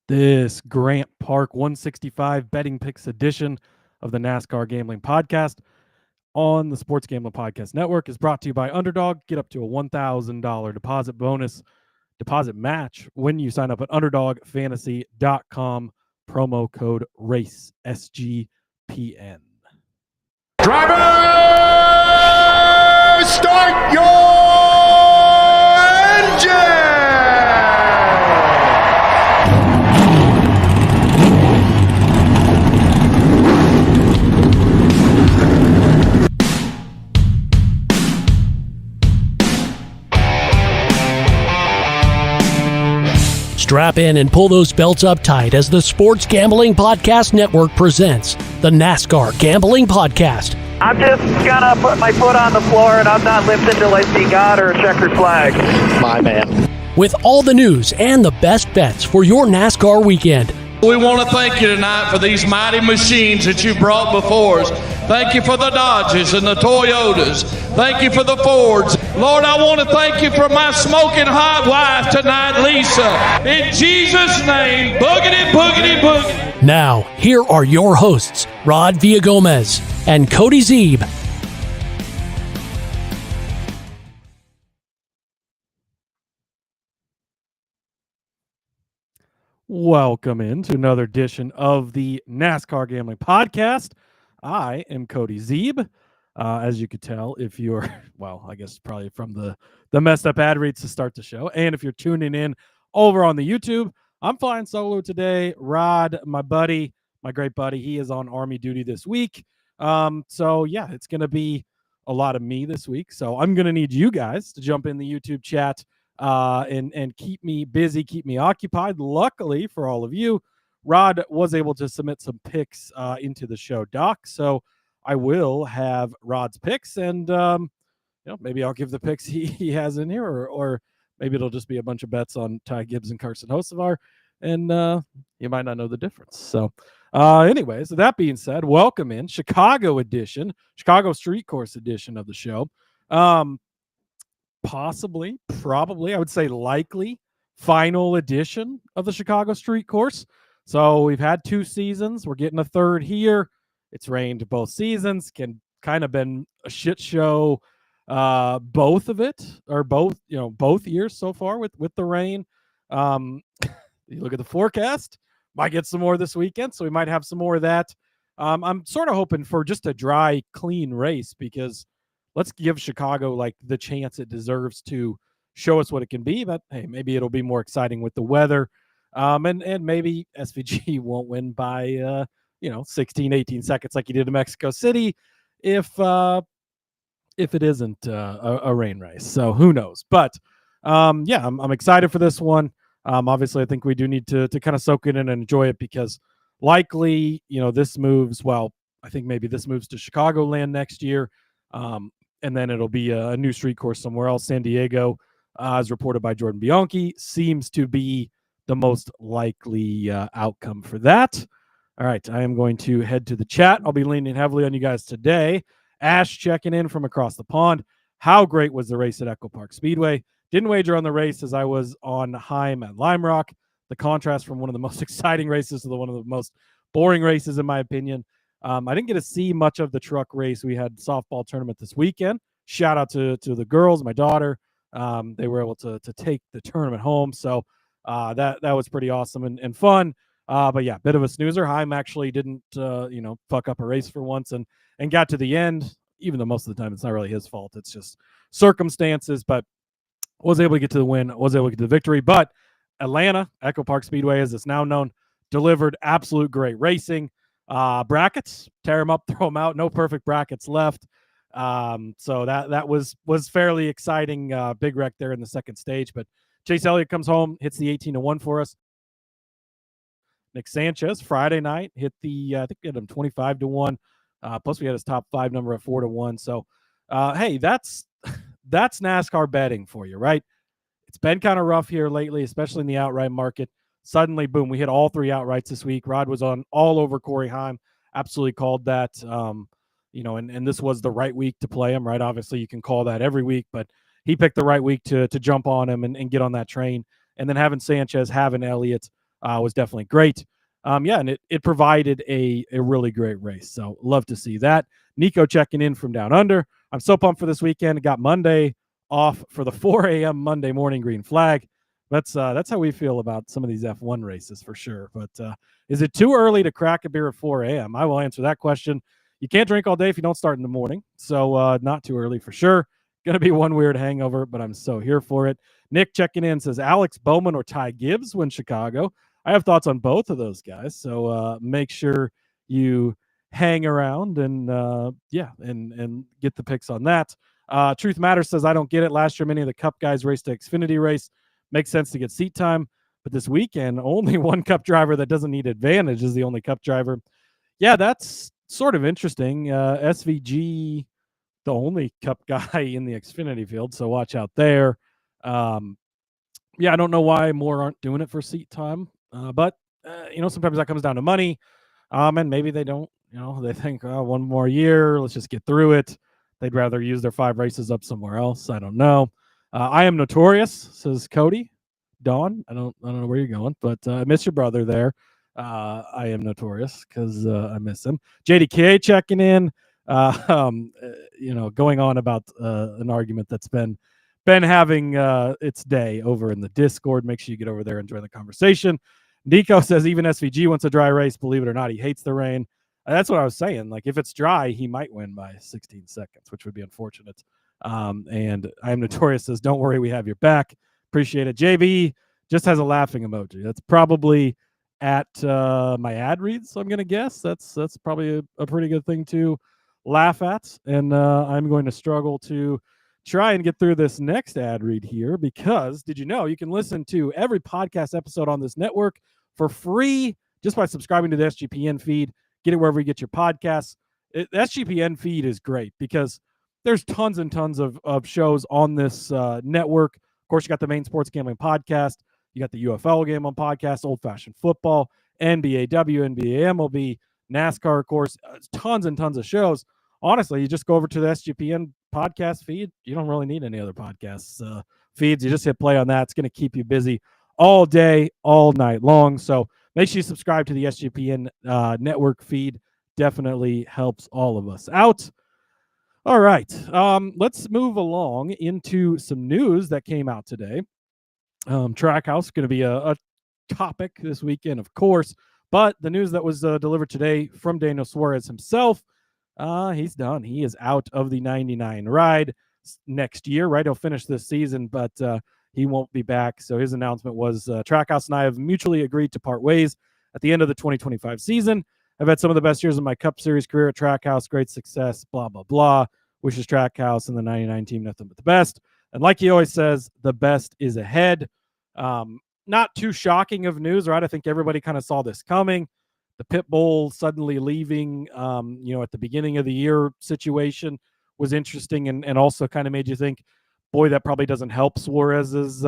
This Grant Park 165 Betting Picks edition of the NASCAR Gambling Podcast on the Sports Gambling Podcast Network is brought to you by Underdog. Get up to a $1,000 deposit match when you sign up at UnderdogFantasy.com. Promo code RACE, SGPN. Driver, start your engine! Strap in and pull those belts up tight as the Sports Gambling Podcast Network presents the NASCAR Gambling Podcast. I'm just gonna put my foot on the floor and I'm not lifting till I see God or a checkered flag. My man. With all the news and the best bets for your NASCAR weekend. We want to thank you tonight for these mighty machines that you brought before us. Thank you for the Dodges and the Toyotas. Thank you for the Fords. Lord, I want to thank you for my smoking hot wife tonight, Lisa. In Jesus' name, boogity, boogity, boogity. Now, here are your hosts, Rod Villagomez and Cody Zeeb. Welcome into another edition of the NASCAR Gambling Podcast. I am Cody Zeeb. As you could tell, if you're, well, I guess probably from the messed up ad reads to start the show. And if you're tuning in over on the YouTube, I'm flying solo today. Rod, my buddy, my great buddy, he is on Army duty this week. So yeah, it's going to be a lot of me this week. So I'm going to need you guys to jump in the YouTube chat and keep me busy, keep me occupied. Luckily for all of you, Rod was able to submit some picks into the show doc. So I will have Rod's picks, and maybe I'll give the picks he has in here, or maybe it'll just be a bunch of bets on Ty Gibbs and Carson Hocevar, and you might not know the difference. So anyways, that being said, welcome in Chicago Street Course edition of the show. Probably, I would say likely final edition of the Chicago Street Course. So we've had 2 seasons. We're getting a third here. It's rained both seasons. Can kind of been a shit show. Both years so far with the rain. You look at the forecast, might get some more this weekend. So we might have some more of that. I'm sort of hoping for just a dry, clean race, because let's give Chicago like the chance it deserves to show us what it can be. But hey, maybe it'll be more exciting with the weather. And maybe SVG won't win by 16, 18 seconds like he did in Mexico City if it isn't a rain race. So who knows? But I'm excited for this one. Obviously, I think we do need to kind of soak it in and enjoy it, because likely, this moves. Well, I think maybe this moves to Chicagoland next year. And then it'll be a new street course somewhere else. San Diego, as reported by Jordan Bianchi, seems to be the most likely outcome for that. All right, I am going to head to the chat. I'll be leaning heavily on you guys today. Ash checking in from across the pond. How great was the race at Echo Park Speedway? Didn't wager on the race as I was on Heim at Lime Rock. The contrast from one of the most exciting races to one of the most boring races, in my opinion. I didn't get to see much of the truck race. We had softball tournament this weekend. Shout out to the girls, my daughter. They were able to take the tournament home. So that was pretty awesome and fun. But yeah, bit of a snoozer. Heim actually didn't, fuck up a race for once and got to the end, even though most of the time it's not really his fault. It's just circumstances, but was able to get to the win, was able to get to the victory. But Atlanta, Echo Park Speedway, as it's now known, delivered absolute great racing. Brackets, tear them up, throw them out. No perfect brackets left. So that was fairly exciting. Big wreck there in the second stage, but Chase Elliott comes home, hits the 18-1 for us. Nick Sanchez Friday night hit the I think we had him 25-1. Plus we had his top 5 number at 4-1. So hey, that's NASCAR betting for you, right? It's been kind of rough here lately, especially in the outright market. Suddenly, boom, we hit all 3 outrights this week. Rod was on all over Corey Heim, absolutely called that. And this was the right week to play him, right? Obviously, you can call that every week, but he picked the right week to jump on him and get on that train. And then having Sanchez, having Elliott was definitely great. And it provided a really great race. So love to see that. Nico checking in from down under. I'm so pumped for this weekend. Got Monday off for the 4 a.m. Monday morning green flag. That's how we feel about some of these F1 races for sure. But is it too early to crack a beer at 4 a.m.? I will answer that question. You can't drink all day if you don't start in the morning. So not too early for sure. Going to be one weird hangover, but I'm so here for it. Nick checking in says Alex Bowman or Ty Gibbs win Chicago. I have thoughts on both of those guys. So make sure you hang around and get the picks on that. Truth Matters says, I don't get it. Last year, many of the Cup guys raced to Xfinity race. Makes sense to get seat time. But this weekend, only one Cup driver that doesn't need advantage is the only Cup driver. Yeah, that's sort of interesting. SVG, the only Cup guy in the Xfinity field, so watch out there. I don't know why more aren't doing it for seat time. But sometimes that comes down to money. And maybe they don't, they think, oh, one more year, let's just get through it. They'd rather use their 5 races up somewhere else. I don't know. I am notorious, says Cody. Dawn, I don't know where you're going, but I miss your brother there. I am notorious because I miss him. JDK checking in, going on about an argument that's been having its day over in the Discord. Make sure you get over there and join the conversation. Nico says even SVG wants a dry race. Believe it or not, he hates the rain. That's what I was saying. Like, if it's dry, he might win by 16 seconds, which would be unfortunate. And I am notorious says, don't worry, we have your back. Appreciate it. JB just has a laughing emoji. That's probably at my ad reads, so I'm going to guess. That's probably a pretty good thing to laugh at. And I'm going to struggle to try and get through this next ad read here because did you know you can listen to every podcast episode on this network for free just by subscribing to the SGPN feed. Get it wherever you get your podcasts. The SGPN feed is great because there's tons and tons of shows on this network. Of course, you got the main sports gambling podcast. You got the UFL game on podcast, old fashioned football, NBA, WNBA, MLB, NASCAR, of course, tons and tons of shows. Honestly, you just go over to the SGPN podcast feed. You don't really need any other podcasts feeds. You just hit play on that. It's going to keep you busy all day, all night long. So make sure you subscribe to the SGPN network feed. Definitely helps all of us out. All right. Let's move along into some news that came out today. Trackhouse going to be a topic this weekend, of course. But the news that was delivered today from Daniel Suarez himself, he's done. He is out of the 99 ride next year, right? He'll finish this season, but he won't be back. So his announcement was Trackhouse and I have mutually agreed to part ways at the end of the 2025 season. I've had some of the best years of my Cup Series career at Trackhouse. Great success, blah, blah, blah. Wishes Trackhouse and the 99 team nothing but the best. And like he always says, the best is ahead. Not too shocking of news, right? I think everybody kind of saw this coming. The pit bull suddenly leaving, at the beginning of the year situation was interesting and also kind of made you think, boy, that probably doesn't help Suarez's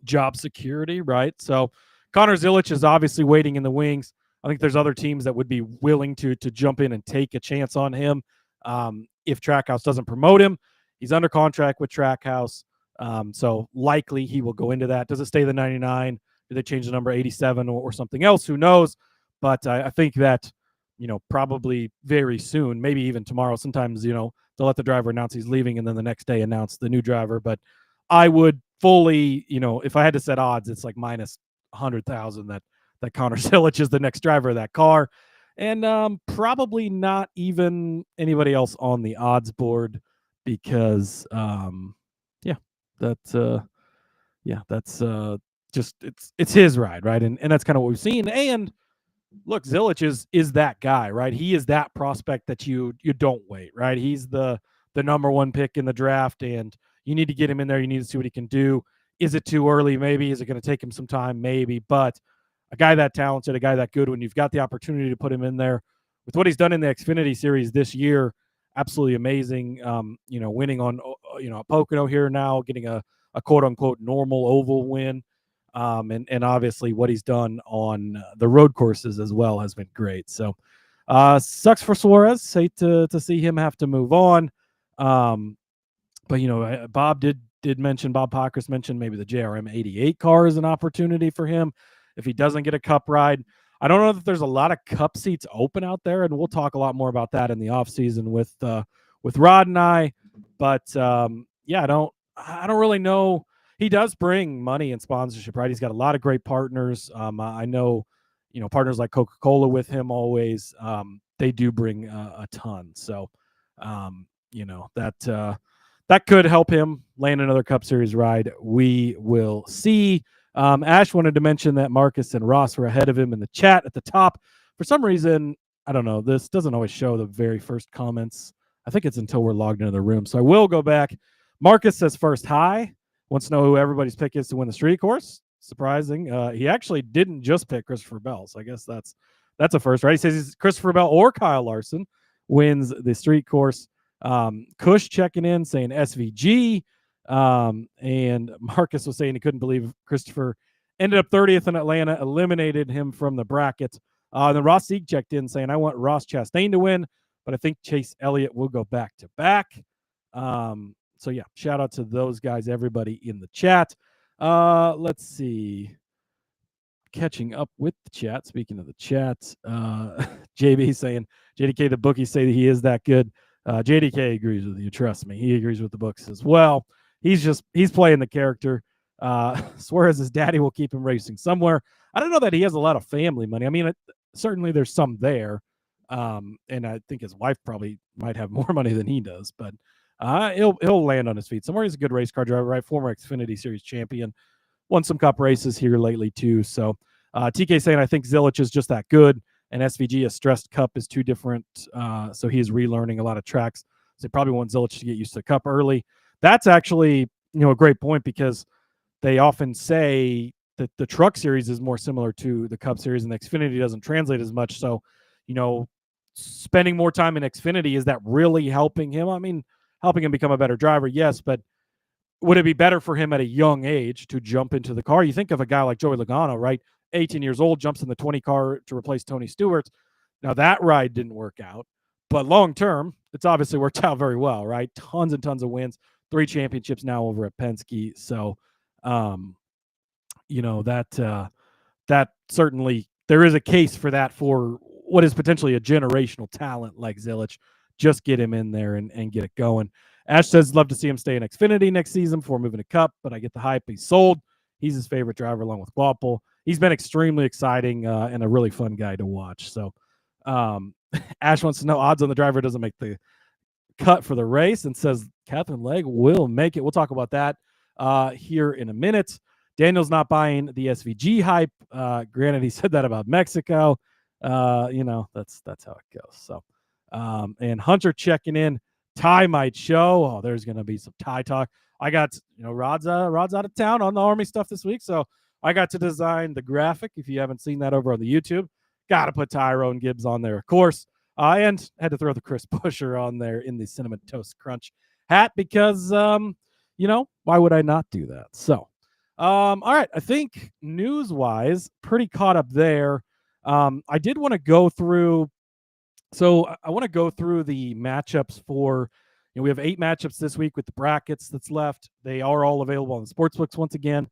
job security, right? So Connor Zilic is obviously waiting in the wings. I think there's other teams that would be willing to jump in and take a chance on him if Trackhouse doesn't promote him. He's under contract with Trackhouse, so likely he will go into that. Does it stay the 99? Do they change the number 87 or something else? Who knows? But I think that, probably very soon, maybe even tomorrow, sometimes, they'll let the driver announce he's leaving and then the next day announce the new driver. But I would fully, if I had to set odds, it's like minus 100,000 that Connor Zilic is the next driver of that car. And probably not even anybody else on the odds board because, that's just it's his ride, right? And that's kind of what we've seen. And look, Zilich is that guy, right? He is that prospect that you don't wait, right? He's the number one pick in the draft, and you need to get him in there. You need to see what he can do. Is it too early? Maybe. Is it going to take him some time? Maybe. But a guy that talented, a guy that good, when you've got the opportunity to put him in there with what he's done in the Xfinity Series this year, absolutely amazing. Winning on Pocono here now, getting a quote unquote normal oval win. And obviously what he's done on the road courses as well has been great. So sucks for Suarez. Hate to see him have to move on. But Bob Pockrass mentioned maybe the JRM 88 car is an opportunity for him if he doesn't get a cup ride. I don't know that there's a lot of cup seats open out there, and we'll talk a lot more about that in the offseason with Rod and I. But I don't really know. He does bring money and sponsorship, right? He's got a lot of great partners. I know, partners like Coca-Cola with him always. They do bring a ton. So, that could help him land another Cup Series ride. We will see. Ash wanted to mention that Marcus and Ross were ahead of him in the chat at the top. For some reason, I don't know. This doesn't always show the very first comments. I think it's until we're logged into the room. So I will go back. Marcus says first hi. Wants to know who everybody's pick is to win the street course. Surprising. He actually didn't just pick Christopher Bell. So I guess that's a first, right? He says he's Christopher Bell or Kyle Larson wins the street course. Kush checking in saying SVG. And Marcus was saying he couldn't believe Christopher ended up 30th in Atlanta, eliminated him from the bracket. Then Ross Sieg checked in saying, I want Ross Chastain to win, but I think Chase Elliott will go back to back. So yeah, shout out to those guys, everybody in the chat. Let's see. Catching up with the chat. Speaking of the chat, JB saying, JDK, the bookies say that he is that good. JDK agrees with you. Trust me. He agrees with the books as well. He's playing the character. Suarez, his daddy will keep him racing somewhere. I don't know that he has a lot of family money. I mean, certainly there's some there. And I think his wife probably might have more money than he does, but he'll land on his feet somewhere. He's a good race car driver, right? Former Xfinity Series champion, won some cup races here lately too. So TK saying, I think Zilich is just that good, and SVG, a stressed cup, is too different. So he is relearning a lot of tracks. So they probably want Zilich to get used to the cup early. That's actually, a great point, because they often say that the truck series is more similar to the cup series, and the Xfinity doesn't translate as much. So, spending more time in Xfinity, is that really helping him? I mean, helping him become a better driver, yes, but would it be better for him at a young age to jump into the car? You think of a guy like Joey Logano, right? 18 years old, jumps in the 20 car to replace Tony Stewart. Now, that ride didn't work out, but long term, it's obviously worked out very well, right? Tons and tons of wins, 3 championships now over at Penske. So, that certainly, there is a case for that, for what is potentially a generational talent like Zilich. Just get him in there and get it going. Ash says, love to see him stay in Xfinity next season before moving to Cup, but I get the hype. He's sold. He's his favorite driver along with Walpole. He's been extremely exciting and a really fun guy to watch. So Ash wants to know odds on the driver doesn't make the cut for the race, and says Catherine Legg will make it. We'll talk about that here in a minute. Daniel's not buying the SVG hype. Granted, he said that about Mexico. That's how it goes. So, and Hunter checking in. Ty might show. Oh, there's going to be some Ty talk. I got, Rod's out of town on the Army stuff this week, so I got to design the graphic. If you haven't seen that over on the YouTube, got to put Tyrone Gibbs on there, of course. And had to throw the Chris Buescher on there in the Cinnamon Toast Crunch hat because, why would I not do that? So, all right, I think news-wise, pretty caught up there. I did want to go through. So I want to go through the matchups for, we have 8 matchups this week with the brackets that's left. They are all available on the sportsbooks once again.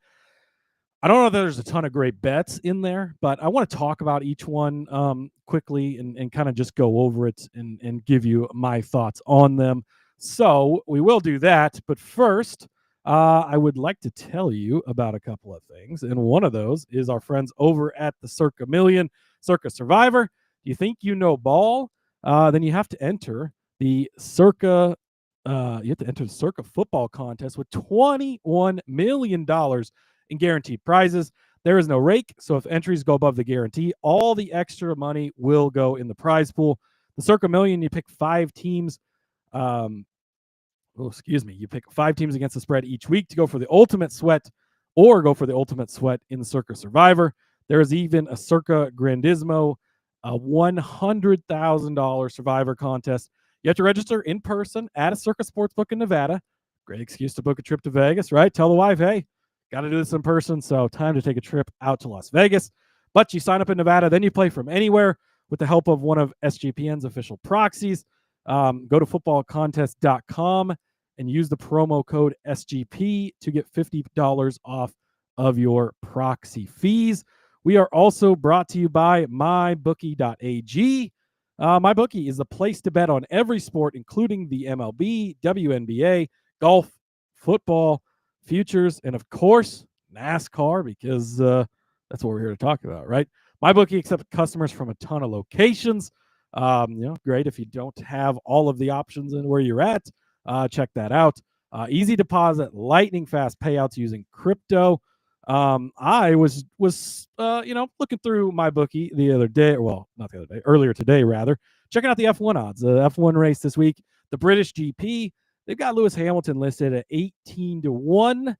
I don't know if there's a ton of great bets in there, but I want to talk about each one quickly and kind of just go over it and give you my thoughts on them. So we will do that. But first, I would like to tell you about a couple of things. And one of those is our friends over at the Circa Million, Circa Survivor. You think you know ball? Then you have to enter the Circa. You have to enter the Circa football contest with $21 million in guaranteed prizes. There is no rake, so if entries go above the guarantee, all the extra money will go in the prize pool. The Circa Million, you pick 5 teams. You pick 5 teams against the spread each week to go for the ultimate sweat or go for the ultimate sweat in the Circa Survivor. There is even a Circa Grandismo, a $100,000 Survivor contest. You have to register in person at a Circa Sportsbook in Nevada. Great excuse to book a trip to Vegas, right? Tell the wife, hey, got to do this in person, so time to take a trip out to Las Vegas. But you sign up in Nevada, then you play from anywhere with the help of one of SGPN's official proxies. Go to footballcontest.com and use the promo code SGP to get $50 off of your proxy fees. We are also brought to you by mybookie.ag. MyBookie is the place to bet on every sport, including the MLB, WNBA, golf, football, futures, and of course, NASCAR, because that's what we're here to talk about, right? MyBookie accepts customers from a ton of locations. Great if you don't have all of the options in where you're at. Check that out. Easy deposit, lightning fast payouts using crypto. I was looking through MyBookie the other day, well, not the other day, earlier today rather, checking out the F1 odds, the F1 race this week, the British GP. They've got Lewis Hamilton listed at 18-1.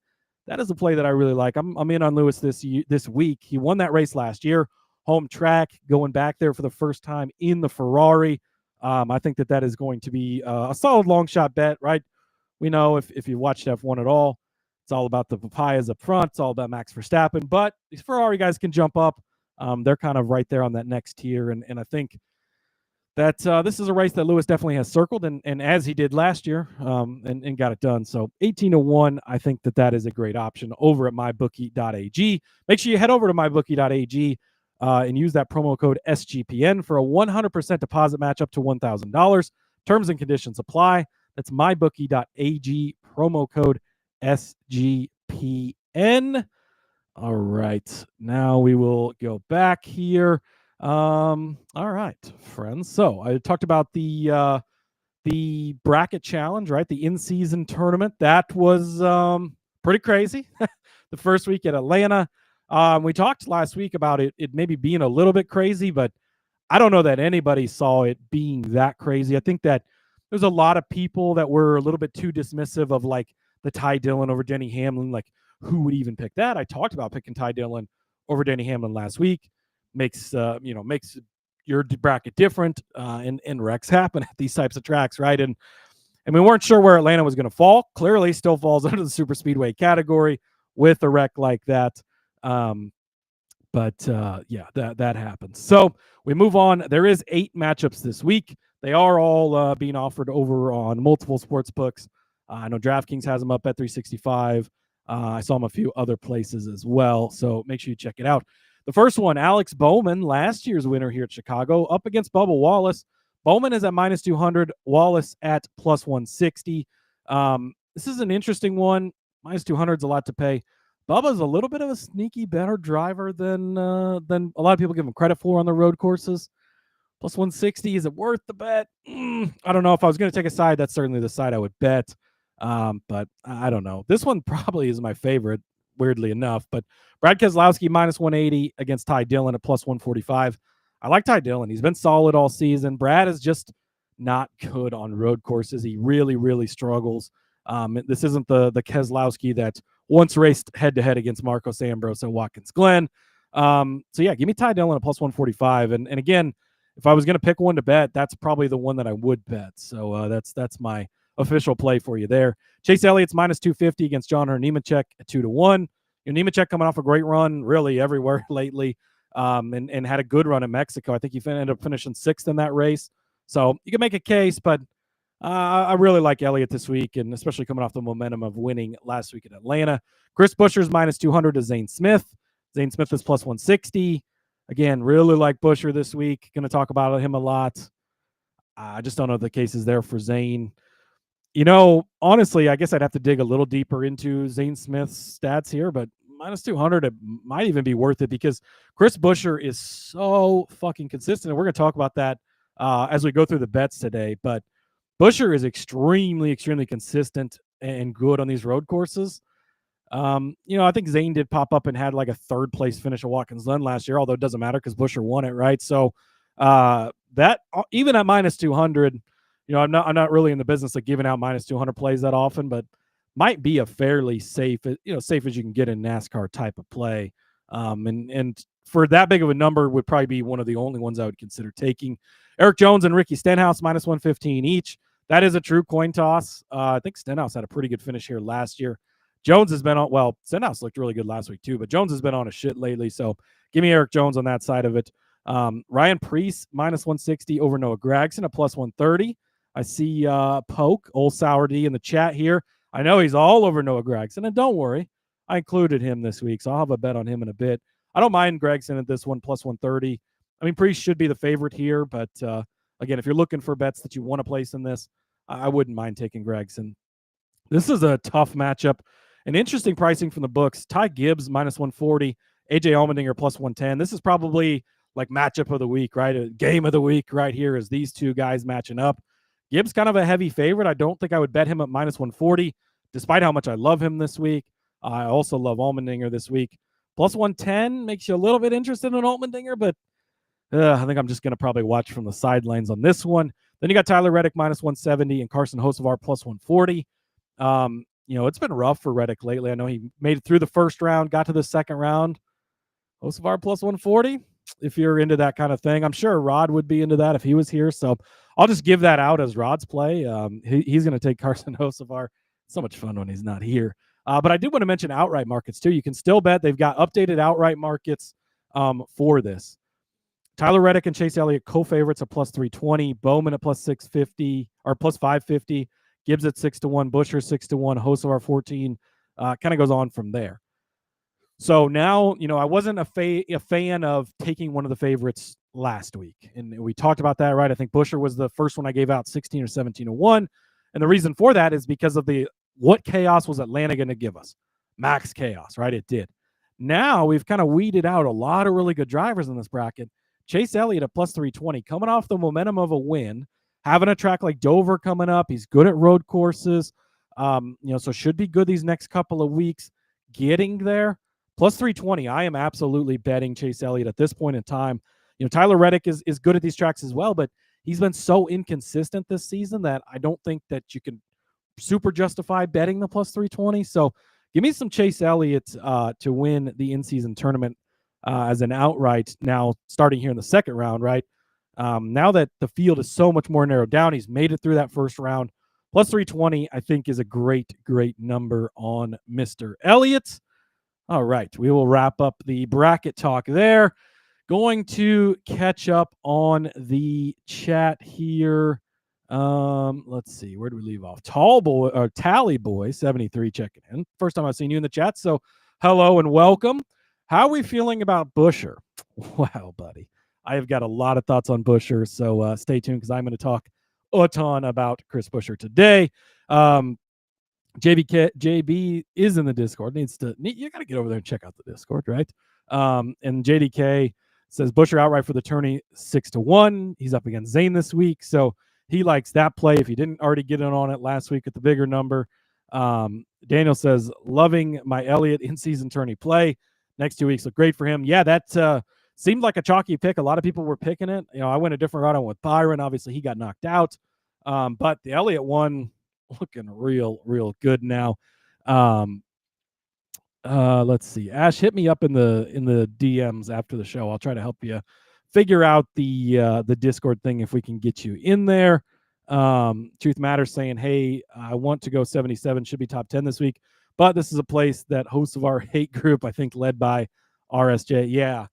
That is a play that I really like. I'm in on Lewis this week. He won that race last year, home track, going back there for the first time in the Ferrari. I think that is going to be a solid long shot bet, right? We know if you watched F1 at all, it's all about the papayas up front. It's all about Max Verstappen. But these Ferrari guys can jump up. They're kind of right there on that next tier. And I think that this is a race that Lewis definitely has circled, and as he did last year, and got it done. So 18-1, I think that is a great option over at mybookie.ag. Make sure you head over to mybookie.ag and use that promo code SGPN for a 100% deposit match up to $1,000. Terms and conditions apply. That's mybookie.ag, promo code SGPN. All right, now we will go back here. All right, friends. So I talked about the bracket challenge, right? The in-season tournament. That was pretty crazy. The first week at Atlanta. We talked last week about it maybe being a little bit crazy, but I don't know that anybody saw it being that crazy. I think that there's a lot of people that were a little bit too dismissive of like the Ty Dillon over Denny Hamlin. Like, who would even pick that? I talked about picking Ty Dillon over Denny Hamlin last week. Makes your bracket different, and wrecks happen at these types of tracks, right? And we weren't sure where Atlanta was going to fall. Clearly, still falls under the super speedway category with a wreck like that. That happens. So we move on. There is 8 matchups this week. They are all being offered over on multiple sports books. I know DraftKings has them up at 365. I saw them a few other places as well. So make sure you check it out. The first one, Alex Bowman, last year's winner here at Chicago, up against Bubba Wallace. Bowman is at -200, Wallace at +160. This is an interesting one. -200 is a lot to pay. Bubba's a little bit of a sneaky better driver than a lot of people give him credit for on the road courses. +160, is it worth the bet? I don't know. If I was going to take a side, that's certainly the side I would bet. But I don't know. This one probably is my favorite, weirdly enough. But Brad Keselowski -180 against Ty Dillon at +145. I like Ty Dillon. He's been solid all season. Brad is just not good on road courses. He really, really struggles. This isn't the Keselowski that once raced head-to-head against Marcos Ambrose and Watkins Glen. Give me Ty Dillon at +145. And again, if I was going to pick one to bet, that's probably the one that I would bet. So that's my official play for you there. Chase Elliott's -250 against John Nemechek at 2-1. Nemechek coming off a great run really everywhere lately, and had a good run in Mexico. I think he ended up finishing 6th in that race. So you can make a case, but I really like Elliott this week, and especially coming off the momentum of winning last week in Atlanta. Chris Buescher's -200 to Zane Smith. Zane Smith is +160. Again, really like Buescher this week. Going to talk about him a lot. I just don't know if the case is there for Zane. Honestly, I guess I'd have to dig a little deeper into Zane Smith's stats here, but -200, it might even be worth it because Chris Buescher is so fucking consistent. And we're going to talk about that as we go through the bets today. But Buescher is extremely, extremely consistent and good on these road courses. I think Zane did pop up and had like a third place finish at Watkins Glen last year, although it doesn't matter because Busher won it, right? So that even at minus 200, I'm not really in the business of giving out minus 200 plays that often, but might be a fairly safe, safe as you can get in NASCAR type of play. And for that big of a number would probably be one of the only ones I would consider taking. Eric Jones and Ricky Stenhouse minus 115 each. That is a true coin toss. I think Stenhouse had a pretty good finish here last year. Jones has been on, well, Stenhouse looked really good last week too, but Jones has been on a shit lately. So give me Eric Jones on that side of it. Ryan Preece minus 160 over Noah Gragson at plus 130. I see Poke, Old Sour D in the chat here. I know he's all over Noah Gragson, and don't worry, I included him this week, so I'll have a bet on him in a bit. I don't mind Gragson at this one, plus 130. I mean, Preece should be the favorite here, but again, if you're looking for bets that you want to place in this, I wouldn't mind taking Gragson. This is a tough matchup. An interesting pricing from the books. Ty Gibbs minus 140, AJ Allmendinger plus 110. This is probably like matchup of the week, right? A game of the week right here is these two guys matching up. Gibbs kind of a heavy favorite. I don't think I would bet him at minus 140, despite how much I love him this week. I also love Allmendinger this week. Plus 110 makes you a little bit interested in Allmendinger, but I think I'm just going to probably watch from the sidelines on this one. Then you got Tyler Reddick minus 170 and Carson Hocevar plus 140. It's been rough for Reddick lately. I know he made it through the first round, got to the second round. Hocevar plus 140, if you're into that kind of thing. I'm sure Rod would be into that if he was here. So I'll just give that out as Rod's play. He's going to take Carson Hocevar. So much fun when he's not here. But I did want to mention outright markets too. You can still bet. They've got updated outright markets for this. Tyler Reddick and Chase Elliott co-favorites at plus 320. Bowman at plus 650 or plus 550. Gibbs at 6-1. Busher 6-1. Hocevar 14. Kind of goes on from there. So now, I wasn't a fan of taking one of the favorites last week. And we talked about that, right? I think Busher was the first one I gave out 16 or 17-1. And the reason for that is because of what chaos was Atlanta going to give us? Max chaos, right? It did. Now we've kind of weeded out a lot of really good drivers in this bracket. Chase Elliott at plus 320, coming off the momentum of a win, having a track like Dover coming up. He's good at road courses, so should be good these next couple of weeks. Getting there, plus 320. I am absolutely betting Chase Elliott at this point in time. Tyler Reddick is good at these tracks as well, but he's been so inconsistent this season that I don't think that you can super justify betting the plus 320. So give me some Chase Elliott to win the in-season tournament as an outright now starting here in the second round, right? Now that the field is so much more narrowed down, he's made it through that first round. Plus 320, I think, is a great, great number on Mr. Elliott. All right, we will wrap up the bracket talk there. Going to catch up on the chat here. Let's see, where do we leave off? Tally Boy 73 checking in. First time I've seen you in the chat, so hello and welcome. How are we feeling about Busher? Wow, buddy. I have got a lot of thoughts on Busher, so stay tuned because I'm going to talk a ton about Chris Busher today. JB is in the Discord. You got to get over there and check out the Discord, right? And JDK says Busher outright for the tourney 6-1. He's up against Zane this week, so he likes that play. If he didn't already get in on it last week at the bigger number. Daniel says loving my Elliott in-season tourney play. Next 2 weeks look great for him. Yeah, that seemed like a chalky pick. A lot of people were picking it. I went a different route. I went with Byron. Obviously, he got knocked out. But the Elliott one looking real, real good now. Let's see. Ash, hit me up in the DMs after the show. I'll try to help you figure out the Discord thing if we can get you in there. Truth Matters saying, hey, I want to go 77. Should be top 10 this week. But this is a place that hosts of our hate group, I think, led by RSJ. Yeah.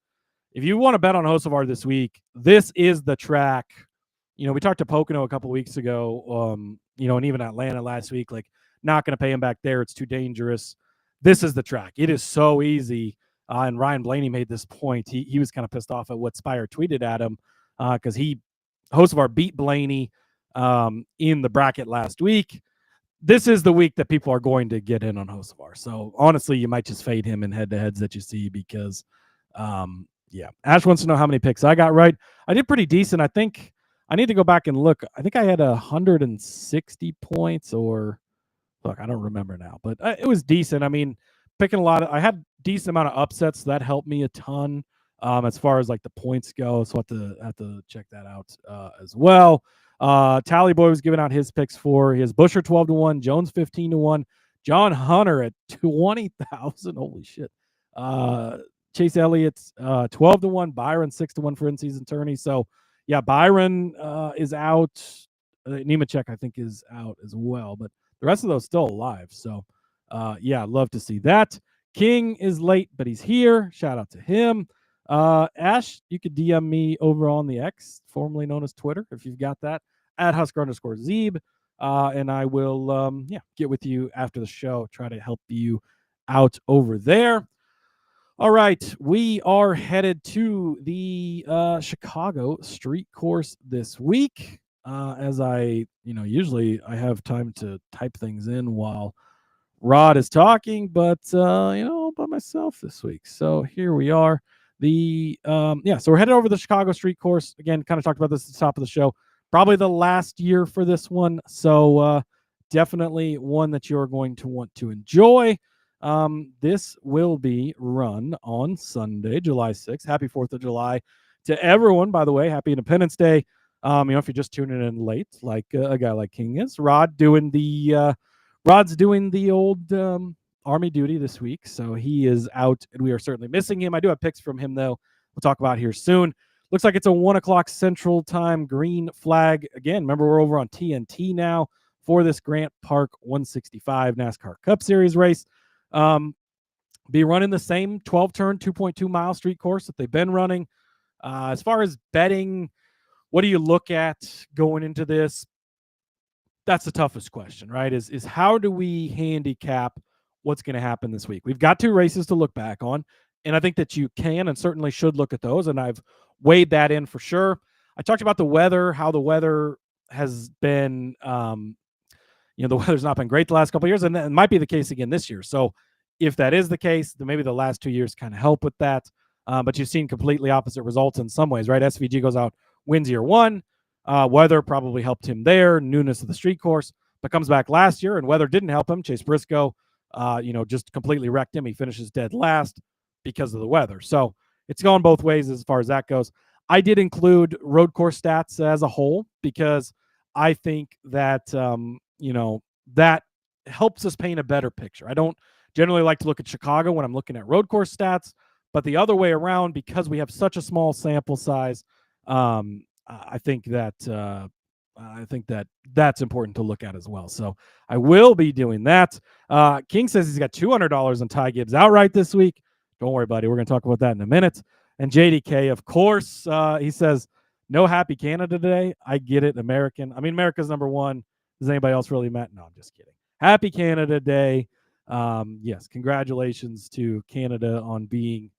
If you want to bet on Hocevar this week, this is the track. We talked to Pocono a couple weeks ago, and even Atlanta last week, like, not going to pay him back there. It's too dangerous. This is the track. It is so easy. And Ryan Blaney made this point. He was kind of pissed off at what Spire tweeted at him because Hocevar beat Blaney in the bracket last week. This is the week that people are going to get in on Hocevar. So honestly, you might just fade him in head-to-heads that you see because, Ash wants to know how many picks I got right. I did pretty decent. I think I need to go back and look. I think I had 160 points or, look, I don't remember now, but it was decent. I mean, picking I had decent amount of upsets, so that helped me a ton as far as like the points go. So I have to check that out as well. Tally Boy was giving out his picks for his Busher 12-1, Jones 15-1, John Hunter at 20,000. Holy shit. Chase Elliott's 12-1, Byron 6-1 for in-season tourney. So yeah, Byron is out. Nemechek, I think, is out as well, but the rest of those still alive. So yeah, love to see that. King is late, but he's here. Shout out to him. Ash, you could DM me over on the X, formerly known as Twitter, if you've got that, at Husker_Zeeb. And I will get with you after the show, try to help you out over there. All right, we are headed to the Chicago street course this week. As usually I have time to type things in while Rod is talking, but all by myself this week. So here we are. So we're headed over the Chicago street course. Again, kind of talked about this at the top of the show. Probably the last year for this one. So definitely one that you're going to want to enjoy. This will be run on Sunday, July 6th. Happy 4th of July to everyone, by the way. Happy Independence Day. If you're just tuning in late, like a guy like King is, Rod's doing the old Army duty this week, so he is out, and we are certainly missing him. I do have picks from him, though. We'll talk about here soon. Looks like it's a 1 o'clock Central Time green flag. Again, remember, we're over on TNT now for this Grant Park 165 NASCAR Cup Series race. Be running the same 12-turn, 2.2-mile street course that they've been running. As far as betting, what do you look at going into this? That's the toughest question, right? Is how do we handicap what's going to happen this week? We've got 2 races to look back on, and I think that you can and certainly should look at those, and I've weighed that in for sure. I talked about the weather, how the weather has been, the weather's not been great the last couple of years, and that might be the case again this year. So if that is the case, then maybe the last 2 years kind of help with that. But you've seen completely opposite results in some ways, right? SVG goes out, wins year 1. Weather probably helped him there, newness of the street course, but comes back last year and weather didn't help him. Chase Briscoe, just completely wrecked him. He finishes dead last because of the weather. So it's going both ways as far as that goes. I did include road course stats as a whole because I think that, that helps us paint a better picture. I don't generally like to look at Chicago when I'm looking at road course stats, but the other way around, because we have such a small sample size, I think that that's important to look at as well. So I will be doing that. King says he's got $200 on Ty Gibbs outright this week. Don't worry, buddy. We're going to talk about that in a minute. And JDK, of course, he says, no happy Canada today. I get it. America's number one. Does anybody else really matter? No, I'm just kidding. Happy Canada Day. Yes, congratulations to Canada on being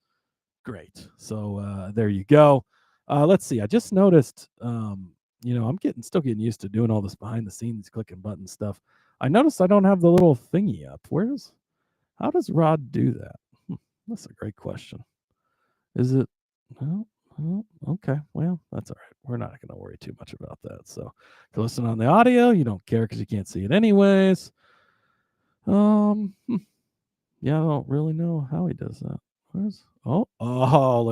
great. So there you go. Let's see. I just noticed, I'm still getting used to doing all this behind the scenes clicking button stuff. I noticed I don't have the little thingy up. How does Rod do that? That's a great question. Is it? Oh, okay. Well, that's all right. We're not going to worry too much about that. So if you listen on the audio, you don't care because you can't see it anyways. Yeah, I don't really know how he does that. Look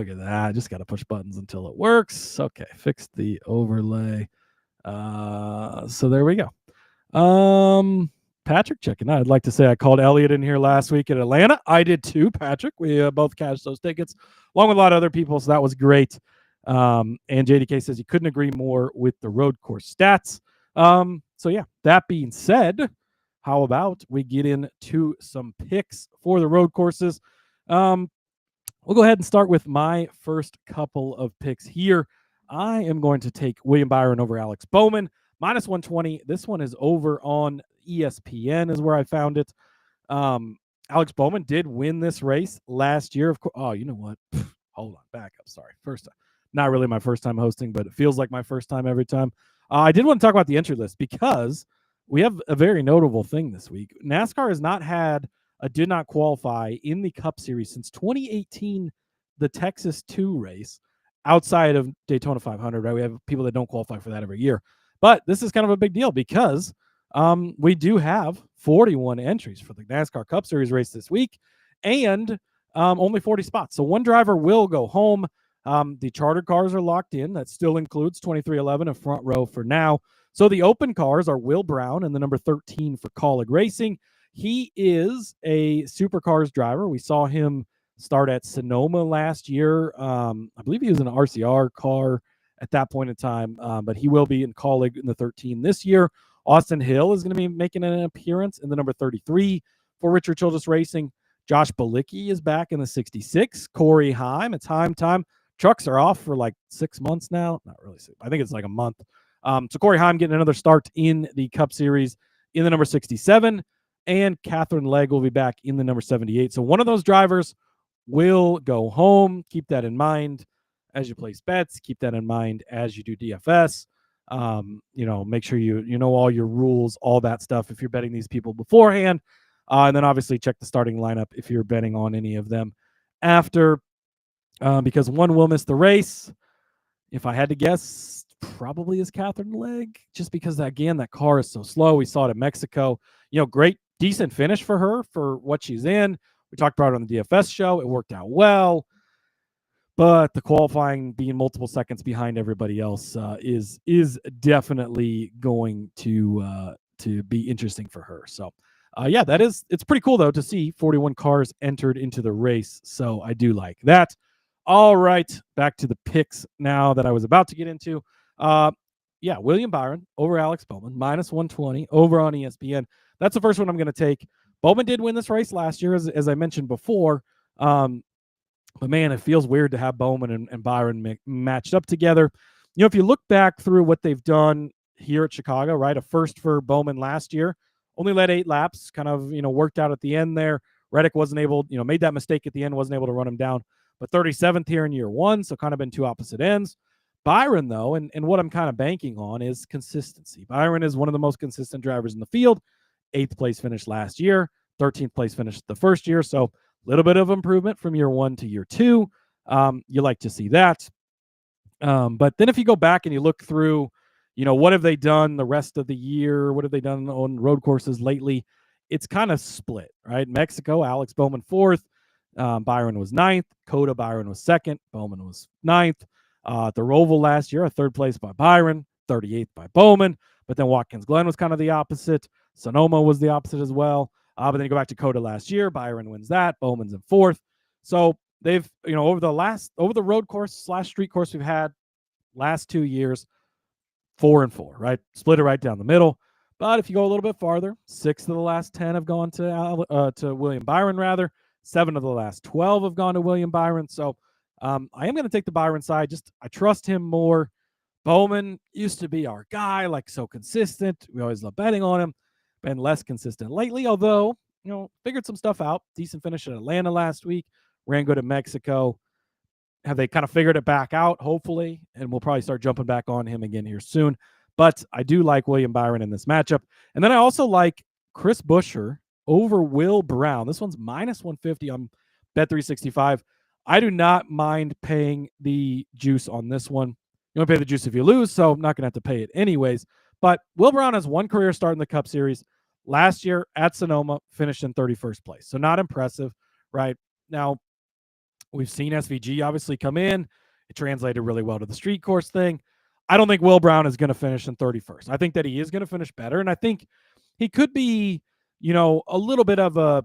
at that. I just got to push buttons until it works. Okay, fixed the overlay. So there we go. Patrick checking out. I'd like to say I called Elliot in here last week at Atlanta. I did too, Patrick. We both cashed those tickets along with a lot of other people, so that was great. And JDK says he couldn't agree more with the road course stats. So yeah, that being said, how about we get into some picks for the road courses? We'll go ahead and start with my first couple of picks here. I am going to take William Byron over Alex Bowman, minus 120. This one is over on ESPN is where I found it. Alex Bowman did win this race last year. Of course. Oh, you know what? Hold on, back up. Sorry. First time. Not really my first time hosting, but it feels like my first time every time. I did want to talk about the entry list because we have a very notable thing this week. NASCAR has not had a did not qualify in the Cup Series since 2018, the Texas 2 race, outside of Daytona 500, right? We have people that don't qualify for that every year. But this is kind of a big deal because we do have 41 entries for the NASCAR Cup Series race this week. and only 40 spots. So one driver will go home. The chartered cars are locked in. That still includes 2311 and front row for now. So the open cars are Will Brown and the number 13 for Colleague Racing. He is a supercars driver. We saw him start at Sonoma last year. I believe he was in an RCR car at that point in time, but he will be in Colleague in the 13 this year. Austin Hill is going to be making an appearance in the number 33 for Richard Childress Racing. Josh Balicki is back in the 66. Corey Heim, it's Heim time. Trucks are off for like 6 months now. Not really. I think it's like a month. So Corey Heim getting another start in the Cup Series in the number 67. And Catherine Legg will be back in the number 78. So one of those drivers will go home. Keep that in mind as you place bets. Keep that in mind as you do DFS. Make sure you know all your rules, all that stuff if you're betting these people beforehand. And then obviously check the starting lineup if you're betting on any of them after, because one will miss the race. If I had to guess, probably is Catherine Legg, just because, again, that car is so slow. We saw it in Mexico. Great, decent finish for her for what she's in. We talked about it on the DFS show. It worked out well. But the qualifying being multiple seconds behind everybody else is definitely going to be interesting for her. So, it's pretty cool, though, to see 41 cars entered into the race. So I do like that. All right, back to the picks now that I was about to get into. William Byron over Alex Bowman, minus 120 over on ESPN. That's the first one I'm going to take. Bowman did win this race last year, as I mentioned before. But, man, it feels weird to have Bowman and Byron matched up together. If you look back through what they've done here at Chicago, right, a first for Bowman last year, only led 8 laps, kind of, worked out at the end there. Reddick wasn't able, made that mistake at the end, wasn't able to run him down. But 37th here in year one, so kind of been two opposite ends. Byron, though, and what I'm kind of banking on is consistency. Byron is one of the most consistent drivers in the field. 8th place finish last year, 13th place finish the first year. So a little bit of improvement from year one to year two. You like to see that. But then if you go back and you look through, what have they done the rest of the year? What have they done on road courses lately? It's kind of split, right? Mexico, Alex Bowman 4th. Byron was 9th. Coda, Byron was 2nd. Bowman was 9th. The Roval last year, a 3rd place by Byron, 38th by Bowman. But then Watkins Glen was kind of the opposite. Sonoma was the opposite as well. But then you go back to Coda last year. Byron wins that. Bowman's in 4th. So they've, over the road course / street course we've had last 2 years, 4 and 4, right? Split it right down the middle. But if you go a little bit farther, 6 of the last 10 have gone to William Byron, rather. 7 of the last 12 have gone to William Byron. So I am going to take the Byron side. I trust him more. Bowman used to be our guy, like so consistent. We always love betting on him. Been less consistent lately, although, figured some stuff out. Decent finish at Atlanta last week. Ran good at Mexico. Have they kind of figured it back out, hopefully? And we'll probably start jumping back on him again here soon. But I do like William Byron in this matchup. And then I also like Chris Buescher over Will Brown. This one's minus 150 on Bet365. I do not mind paying the juice on this one. You don't pay the juice if you lose, so I'm not going to have to pay it anyways. But Will Brown has one career start in the Cup Series. Last year at Sonoma, finished in 31st place. So not impressive, right? Now, we've seen SVG obviously come in. It translated really well to the street course thing. I don't think Will Brown is going to finish in 31st. I think that he is going to finish better, and I think he could be, a little bit of a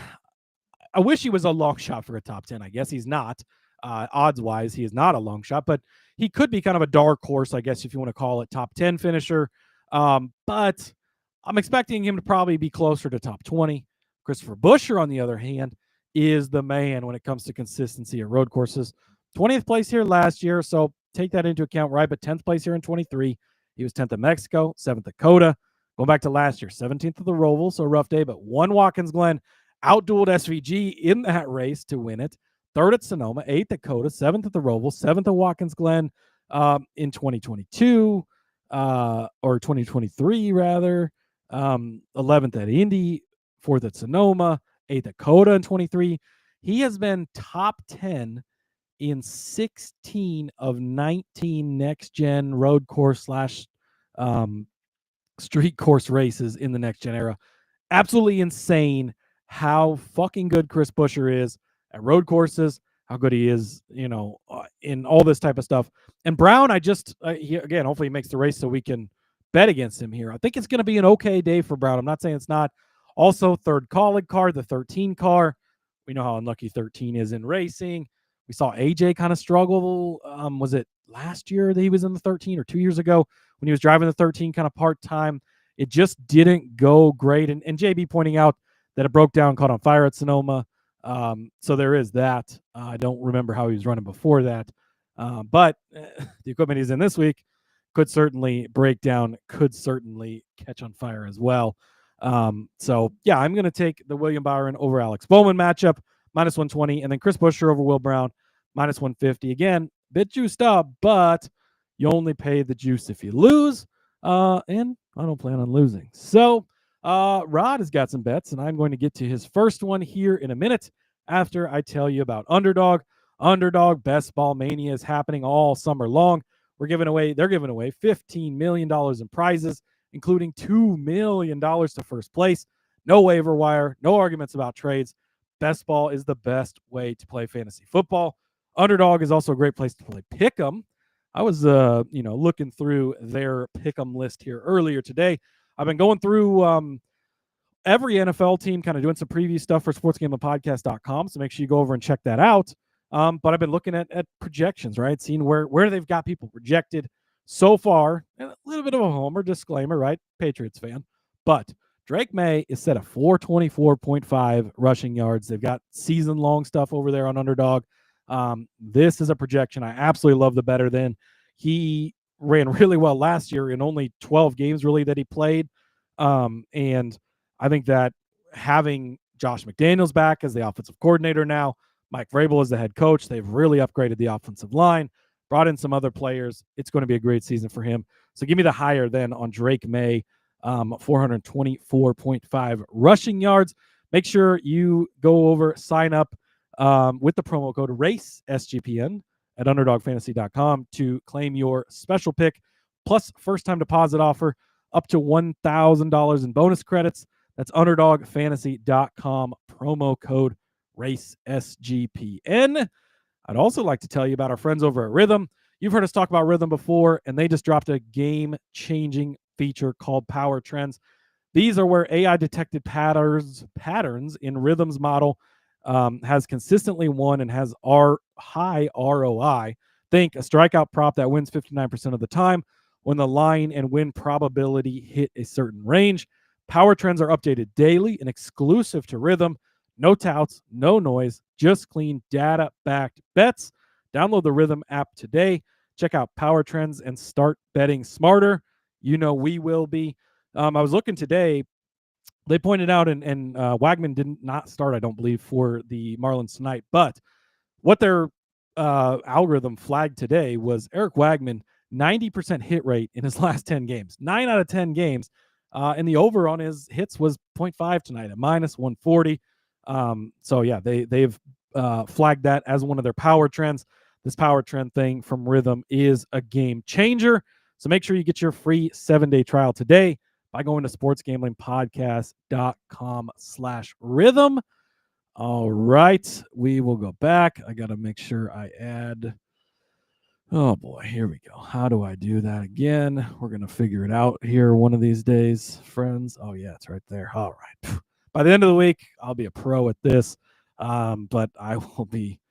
– I wish he was a long shot for a top 10. I guess he's not. Odds-wise, he is not a long shot, but he could be kind of a dark horse, I guess, if you want to call it, top 10 finisher. But I'm expecting him to probably be closer to top 20. Christopher Buescher, on the other hand, is the man when it comes to consistency at road courses. 20th place here last year, so take that into account, right? But 10th place here in 23. He was 10th at Mexico, 7th at Coda. Going back to last year, 17th at the Roval, so a rough day, but won Watkins Glen, outdueled SVG in that race to win it. 3rd at Sonoma, 8th at Coda, 7th at the Roval, 7th at Watkins Glen in 2022, or 2023 rather. 11th at Indy, 4th at Sonoma, 8th at Coda in 23. He has been top 10 in 16 of 19 next-gen road course / street course races in the next-gen era. Absolutely insane how fucking good Chris Buescher is at road courses, how good he is, in all this type of stuff. And Brown, hopefully he makes the race so we can bet against him here. I think it's going to be an okay day for Brown. I'm not saying it's not. Also, third Kaulig car, the 13 car. We know how unlucky 13 is in racing. We saw AJ kind of struggle. Was it last year that he was in the 13 or 2 years ago when he was driving the 13 kind of part-time? It just didn't go great. And JB pointing out that it broke down, caught on fire at Sonoma. So there is that. I don't remember how he was running before that. But the equipment he's in this week could certainly break down, could certainly catch on fire as well. So yeah, I'm going to take the William Byron over Alex Bowman matchup, -120, and then Chris Buescher over Will Brown, -150. Again, bit juiced up, but you only pay the juice if you lose. And I don't plan on losing. So Rod has got some bets, and I'm going to get to his first one here in a minute after I tell you about Underdog. Underdog Best Ball Mania is happening all summer long. They're giving away $15 million in prizes, including $2 million to first place. No waiver wire, no arguments about trades. Best Ball is the best way to play fantasy football. Underdog is also a great place to play Pick'em. I was, looking through their Pick'em list here earlier today. I've been going through every NFL team, kind of doing some preview stuff for sportsgamblingpodcast.com. So make sure you go over and check that out. But I've been looking at projections, right? Seeing where they've got people projected so far. And a little bit of a homer disclaimer, right? Patriots fan. But Drake May is set at 424.5 rushing yards. They've got season-long stuff over there on Underdog. This is a projection I absolutely love the better than. He ran really well last year in only 12 games really that he played. And I think that having Josh McDaniels back as the offensive coordinator now, Mike Vrabel as the head coach, they've really upgraded the offensive line, brought in some other players. It's going to be a great season for him. So give me the higher then on Drake May, 424.5 rushing yards. Make sure you go over, sign up with the promo code RACESGPN at UnderdogFantasy.com to claim your special pick plus first-time deposit offer up to $1,000 in bonus credits. That's UnderdogFantasy.com, promo code RACESGPN. I'd also like to tell you about our friends over at Rithmm. You've heard us talk about Rithmm before, and they just dropped a game-changing feature called Power Trends. These are where AI-detected patterns in Rithmm's model has consistently won and has high ROI. Think a strikeout prop that wins 59% of the time when the line and win probability hit a certain range. Power Trends are updated daily and exclusive to Rithmm. No touts, no noise, just clean data-backed bets. Download the Rithmm app today. Check out Power Trends and start betting smarter. You know we will be. I was looking today. They pointed out, and Wagman did not start, I don't believe, for the Marlins tonight. But what their algorithm flagged today was Eric Wagman, 90% hit rate in his last 10 games. 9 out of 10 games. And the over on his hits was 0.5 tonight at -140. So, yeah, they've flagged that as one of their power trends. This power trend thing from Rithmm is a game changer. So make sure you get your free 7-day trial today by going to sportsgamblingpodcast.com/rhythm. All right, we will go back. I got to make sure I add. Oh boy, here we go. How do I do that again? We're going to figure it out here one of these days, friends. Oh yeah, it's right there. All right. By the end of the week, I'll be a pro at this. But I will be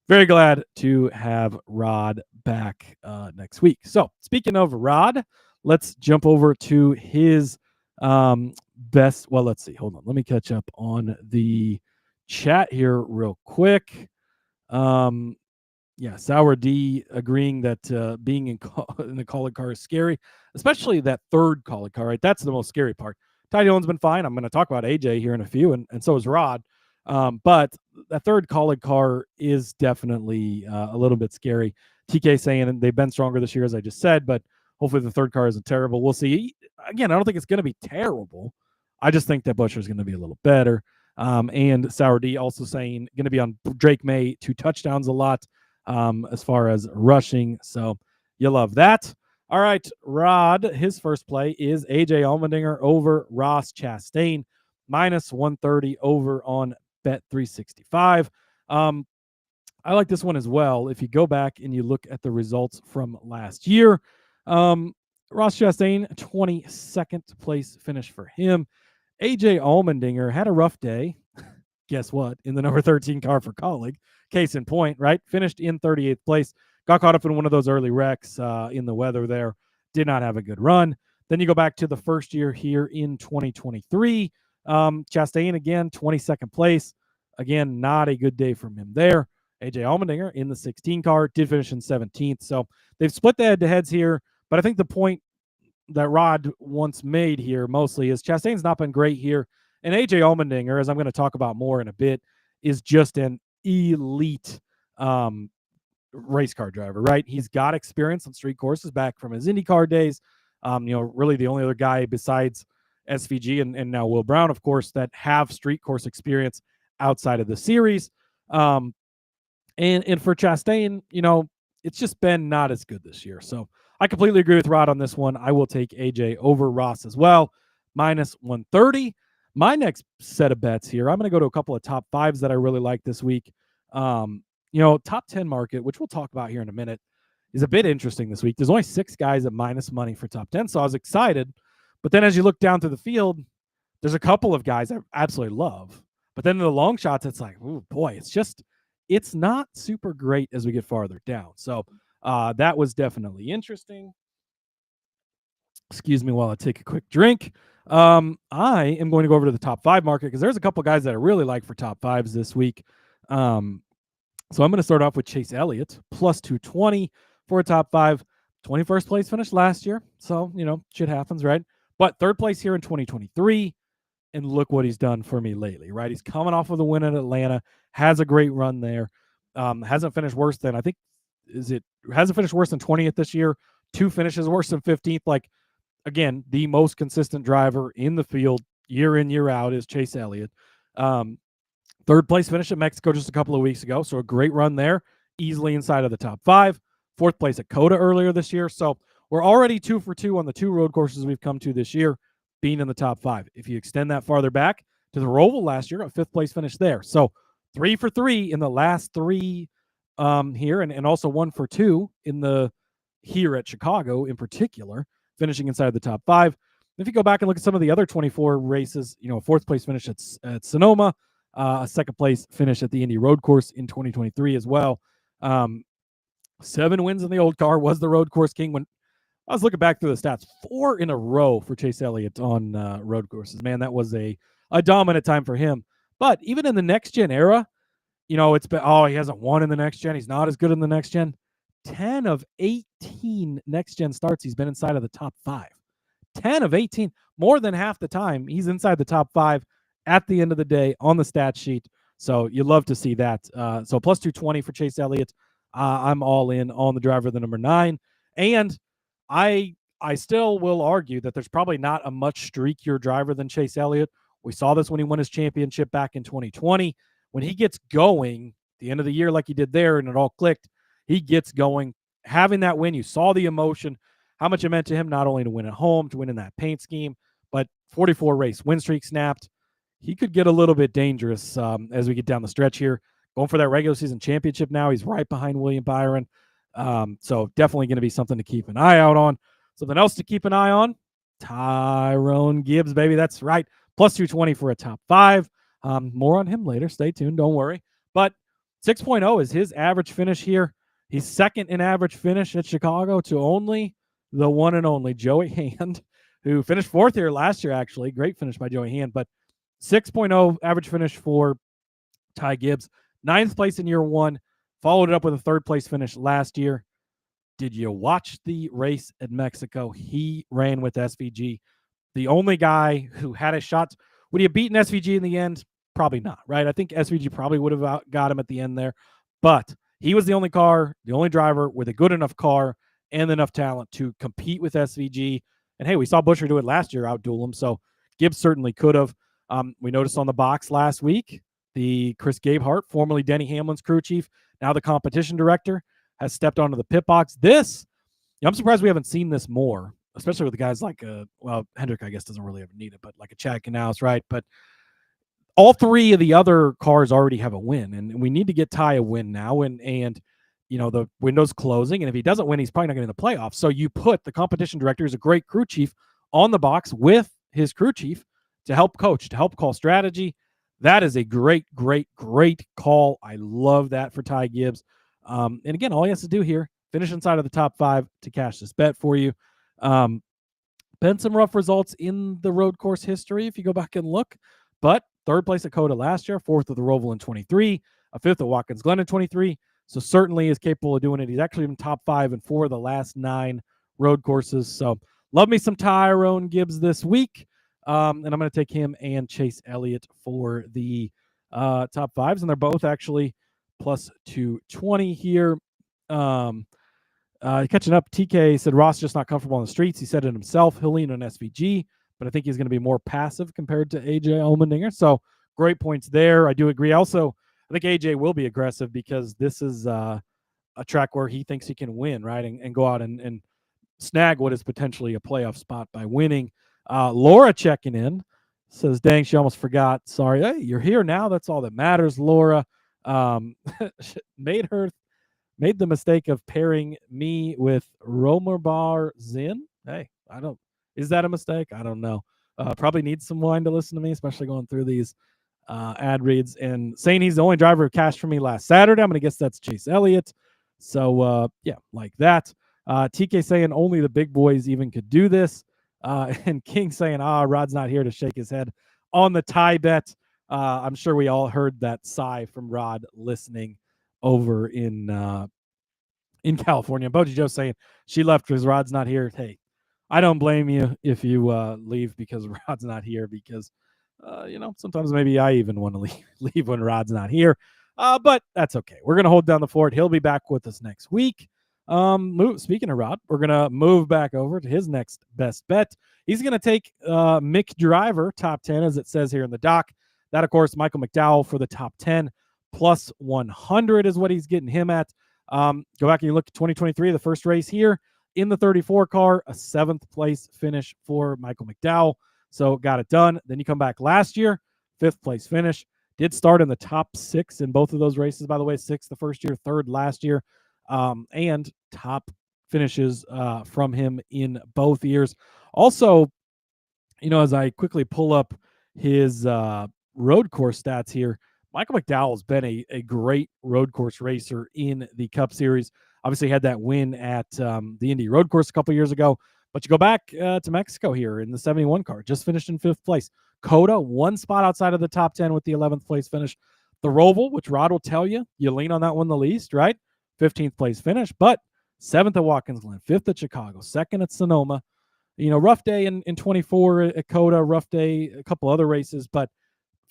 very glad to have Rod back next week. So speaking of Rod, let's jump over to his best. Well, let's see. Hold on. Let me catch up on the chat here real quick. Yeah, Sour D agreeing that being in the Kaulig car is scary, especially that third Kaulig car, right? That's the most scary part. Ty Dillon's been fine. I'm going to talk about AJ here in a few, and so is Rod. But that third Kaulig car is definitely a little bit scary. TK saying they've been stronger this year, as I just said, but hopefully the third car isn't terrible. We'll see. Again, I don't think it's going to be terrible. I just think that Buescher is going to be a little better. And Sour D also saying going to be on Drake May 2 touchdowns a lot as far as rushing. So you love that. All right, Rod, his first play is AJ Allmendinger over Ross Chastain. minus 130 over on Bet365. I like this one as well. If you go back and you look at the results from last year, Ross Chastain, 22nd place finish for him. AJ Allmendinger had a rough day. Guess what? In the number 13 car for Colleague. Case in point, right? Finished in 38th place. Got caught up in one of those early wrecks in the weather there. Did not have a good run. Then you go back to the first year here in 2023. Chastain, again, 22nd place. Again, not a good day from him there. AJ Allmendinger in the 16 car did finish in 17th. So they've split the head-to-heads here. But I think the point that Rod once made here mostly is Chastain's not been great here. And AJ Allmendinger, as I'm going to talk about more in a bit, is just an elite race car driver, right? He's got experience on street courses back from his IndyCar days. Really the only other guy besides SVG and now Will Brown, of course, that have street course experience outside of the series. And for Chastain, it's just been not as good this year. So I completely agree with Rod on this one. I will take AJ over Ross as well, minus 130. My next set of bets here, I'm going to go to a couple of top fives that I really like this week. Top 10 market, which we'll talk about here in a minute, is a bit interesting this week. There's only 6 guys at minus money for top 10, so I was excited. But then as you look down through the field, there's a couple of guys I absolutely love. But then in the long shots, it's like, oh boy, it's not super great as we get farther down. So that was definitely interesting. Excuse me while I take a quick drink. I am going to go over to the top 5 market because there's a couple guys that I really like for top 5s this week. So I'm going to start off with Chase Elliott, plus 220 for a top 5. 21st place finished last year. So, shit happens, right? But 3rd place here in 2023. And look what he's done for me lately, right? He's coming off of the win at Atlanta, has a great run there. Hasn't finished worse than, hasn't finished worse than 20th this year. 2 finishes worse than 15th. Like, again, the most consistent driver in the field year in, year out is Chase Elliott. 3rd place finish at Mexico just a couple of weeks ago. So a great run there, easily inside of the top 5. 4th place at Coda earlier this year. So we're already 2 for 2 on the 2 road courses we've come to this year, being in the top 5. If you extend that farther back to the Roval last year, a 5th place finish there. So 3 for 3 in the last 3 here, and also 1 for 2 in the here at Chicago in particular, finishing inside the top 5. If you go back and look at some of the other 24 races, 4th place finish at Sonoma, a 2nd place finish at the Indy Road Course in 2023 as well. 7 wins in the old car, was the road course king. When I was looking back through the stats, 4 in a row for Chase Elliott on road courses. Man, that was a dominant time for him. But even in the next gen era, it's been, he hasn't won in the next gen. He's not as good in the next gen. 10 of 18 next gen starts, he's been inside of the top 5. 10 of 18, more than half the time, he's inside the top 5 at the end of the day on the stat sheet. So you love to see that. So plus 220 for Chase Elliott. I'm all in on the driver, the number 9. And I still will argue that there's probably not a much streakier driver than Chase Elliott. We saw this when he won his championship back in 2020. When he gets going, the end of the year like he did there, and it all clicked, he gets going. Having that win, you saw the emotion, how much it meant to him, not only to win at home, to win in that paint scheme, but 44 race win streak snapped. He could get a little bit dangerous as we get down the stretch here. Going for that regular season championship now. He's right behind William Byron. So definitely going to be something to keep an eye out on. Something else to keep an eye on, Tyrone Gibbs, baby. That's right. Plus 220 for a top 5. More on him later. Stay tuned. Don't worry. But 6.0 is his average finish here. He's 2nd in average finish at Chicago to only the one and only Joey Hand, who finished 4th here last year, actually. Great finish by Joey Hand. But 6.0 average finish for Ty Gibbs. 9th place in year 1. Followed it up with a 3rd place finish last year. Did you watch the race at Mexico? He ran with SVG. The only guy who had a shot. Would he have beaten SVG in the end? Probably not, right? I think SVG probably would have got him at the end there. But he was the only driver with a good enough car and enough talent to compete with SVG. And hey, we saw Buescher do it last year, outduel him. So Gibbs certainly could have. We noticed on the box last week, the Chris Gabehart, formerly Denny Hamlin's crew chief, now the competition director, has stepped onto the pit box. I'm surprised we haven't seen this more, especially with the guys like, Hendrick, I guess, doesn't really ever need it, but like a Chad Knaus, right? But all three of the other cars already have a win, and we need to get Ty a win now. And the window's closing, and if he doesn't win, he's probably not going to the playoffs. So you put the competition director, who's a great crew chief, on the box with his crew chief to help coach, to help call strategy. That is a great, great, great call. I love that for Ty Gibbs. And again, all he has to do here, finish inside of the top 5 to cash this bet for you. Been some rough results in the road course history if you go back and look, but 3rd place at Coda last year, 4th at the Roval in 23, a 5th at Watkins Glen in 23. So certainly is capable of doing it. He's actually been top 5 in 4 of the last 9 road courses. So love me some Tyrone Gibbs this week. And I'm going to take him and Chase Elliott for the top 5s. And they're both actually plus 220 here. Catching up, TK said Ross just not comfortable on the streets. He said it himself. He'll lean on SVG, but I think he's going to be more passive compared to AJ Allmendinger. So great points there. I do agree. Also, I think AJ will be aggressive because this is a track where he thinks he can win, right? And go out and snag what is potentially a playoff spot by winning. Laura checking in says, dang, she almost forgot. Sorry. Hey, you're here now. That's all that matters, Laura. Made the mistake of pairing me with Romer Zinn. Hey, is that a mistake? I don't know. Probably needs some wine to listen to me, especially going through these ad reads, and saying he's the only driver who cashed for me last Saturday. I'm going to guess that's Chase Elliott. So, yeah, like that. TK saying only the big boys even could do this. And King saying, Rod's not here to shake his head on the tie bet. I'm sure we all heard that sigh from Rod listening over in California. Boji Joe saying she left because Rod's not here. Hey, I don't blame you if you leave because Rod's not here, because sometimes maybe I even want to leave when Rod's not here. But that's okay. We're going to hold down the fort. He'll be back with us next week. Speaking of Rod, we're going to move back over to his next best bet. He's going to take Mick Driver, top 10, as it says here in the doc. That, of course, Michael McDowell for the top 10, plus 100 is what he's getting him at. Go back and you look at 2023, the first race here in the 34 car, a 7th place finish for Michael McDowell. So got it done. Then you come back last year, 5th place finish. Did start in the top 6 in both of those races, by the way, 6th the first year, 3rd last year, and top finishes from him in both years. Also, as I quickly pull up his road course stats here, Michael McDowell's been a great road course racer in the Cup Series. Obviously had that win at the Indy Road Course a couple years ago. But you go back to Mexico here in the 71 car, just finished in 5th place. Coda, 1 spot outside of the top 10 with the 11th place finish. The Roval, which Rod will tell you lean on that one the least, right? 15th place finish, but 7th at Watkins Glen, 5th at Chicago, 2nd at Sonoma. Rough day in 24 at Coda, rough day, a couple other races, but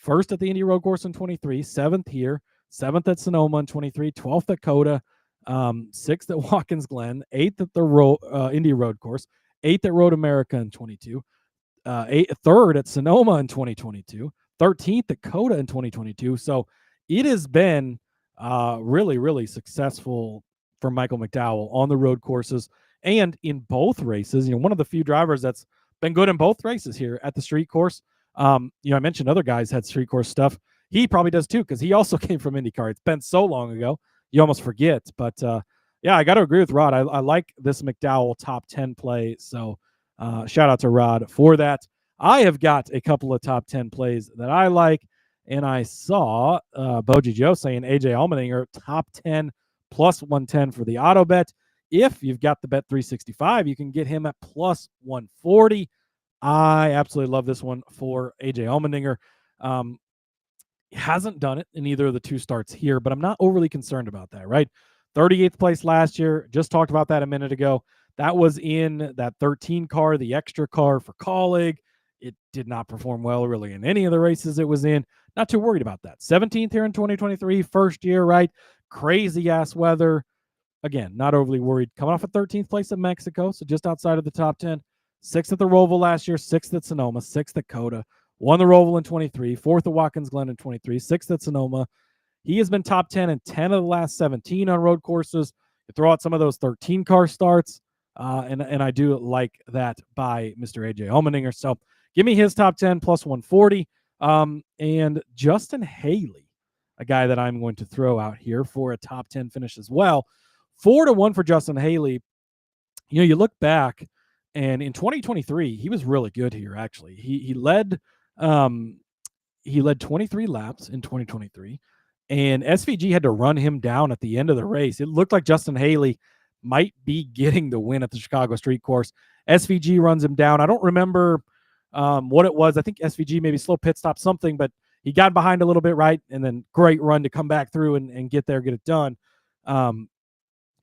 1st at the Indy Road Course in 23, 7th here, 7th at Sonoma in 23, 12th at Coda, 6th at Watkins Glen, 8th at the Indy Road Course, 8th at Road America in 22, 3rd at Sonoma in 2022, 13th at Coda in 2022. So it has been really, really successful for Michael McDowell on the road courses and in both races. One of the few drivers that's been good in both races here at the street course. I mentioned other guys had street course stuff. He probably does too, because he also came from IndyCar. It's been so long ago, you almost forget. But yeah, I got to agree with Rod. I like this McDowell top 10 play. So shout out to Rod for that. I have got a couple of top 10 plays that I like, and I saw Boji Joe saying AJ Allmendinger top 10 plus 110 for the auto bet. If you've got the bet 365, you can get him at plus 140. I absolutely love this one for AJ Allmendinger. He hasn't done it in either of the 2 starts here, but I'm not overly concerned about that, right? 38th place last year. Just talked about that a minute ago. That was in that 13 car, the extra car for Colleague. It did not perform well really in any of the races it was in. Not too worried about that. 17th here in 2023, first year, right? Crazy ass weather. Again, not overly worried. Coming off a 13th place at Mexico, so just outside of the top 10. 6th at the Roval last year, 6th at Sonoma, 6th at Coda. Won the Roval in 23, 4th at Watkins Glen in 23, 6th at Sonoma. He has been top 10 in 10 of the last 17 on road courses. You throw out some of those 13 car starts, and I do like that by Mr. AJ Allmendinger. So give me his top 10 plus 140. And Justin Haley, a guy that I'm going to throw out here for a top 10 finish as well. 4-1 for Justin Haley. You look back, and in 2023, he was really good here. Actually, he led 23 laps in 2023, and SVG had to run him down at the end of the race. It looked like Justin Haley might be getting the win at the Chicago Street Course. SVG runs him down. I don't remember what it was. I think SVG maybe slow pit stop something, but he got behind a little bit, right? And then great run to come back through and get there, get it done. And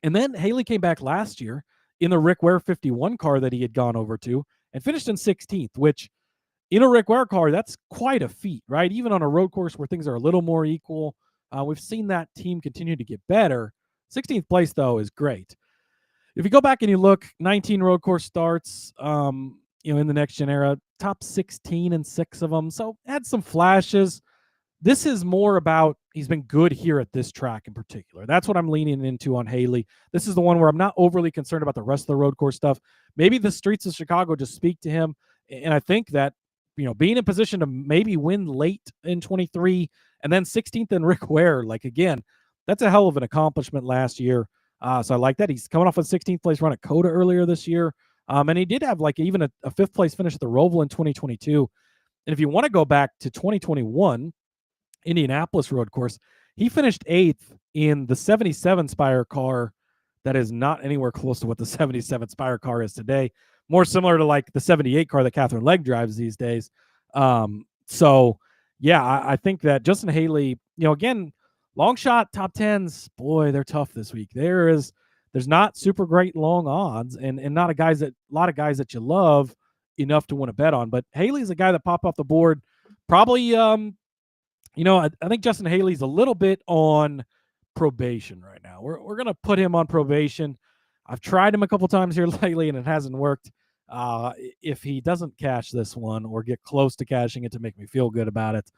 then Haley came back last year in the Rick Ware 51 car that he had gone over to and finished in 16th, which in a Rick Ware car, that's quite a feat, right? Even on a road course where things are a little more equal, we've seen that team continue to get better. 16th place, though, is great. If you go back and you look, 19 road course starts, in the next gen era, top 16 in 6 of them. So had some flashes. This is more about he's been good here at this track in particular. That's what I'm leaning into on Haley. This is the one where I'm not overly concerned about the rest of the road course stuff. Maybe the streets of Chicago just speak to him. And I think that, being in position to maybe win late in 23 and then 16th in Rick Ware, again, that's a hell of an accomplishment last year. So I like that. He's coming off a 16th place run at Coda earlier this year. And he did have even a 5th place finish at the Roval in 2022. And if you want to go back to 2021, Indianapolis road course, he finished 8th in the 77 Spire car that is not anywhere close to what the 77 Spire car is today. More similar to the 78 car that Catherine Legg drives these days. So yeah, I think that Justin Haley, again, long shot top 10s, boy, they're tough this week. There's not super great long odds and not a lot of guys that you love enough to win a bet on. But Haley's a guy that popped off the board. Probably, I think Justin Haley's a little bit on probation right now. We're going to put him on probation. I've tried him a couple times here lately, and it hasn't worked. If he doesn't cash this one or get close to cashing it to make me feel good about it,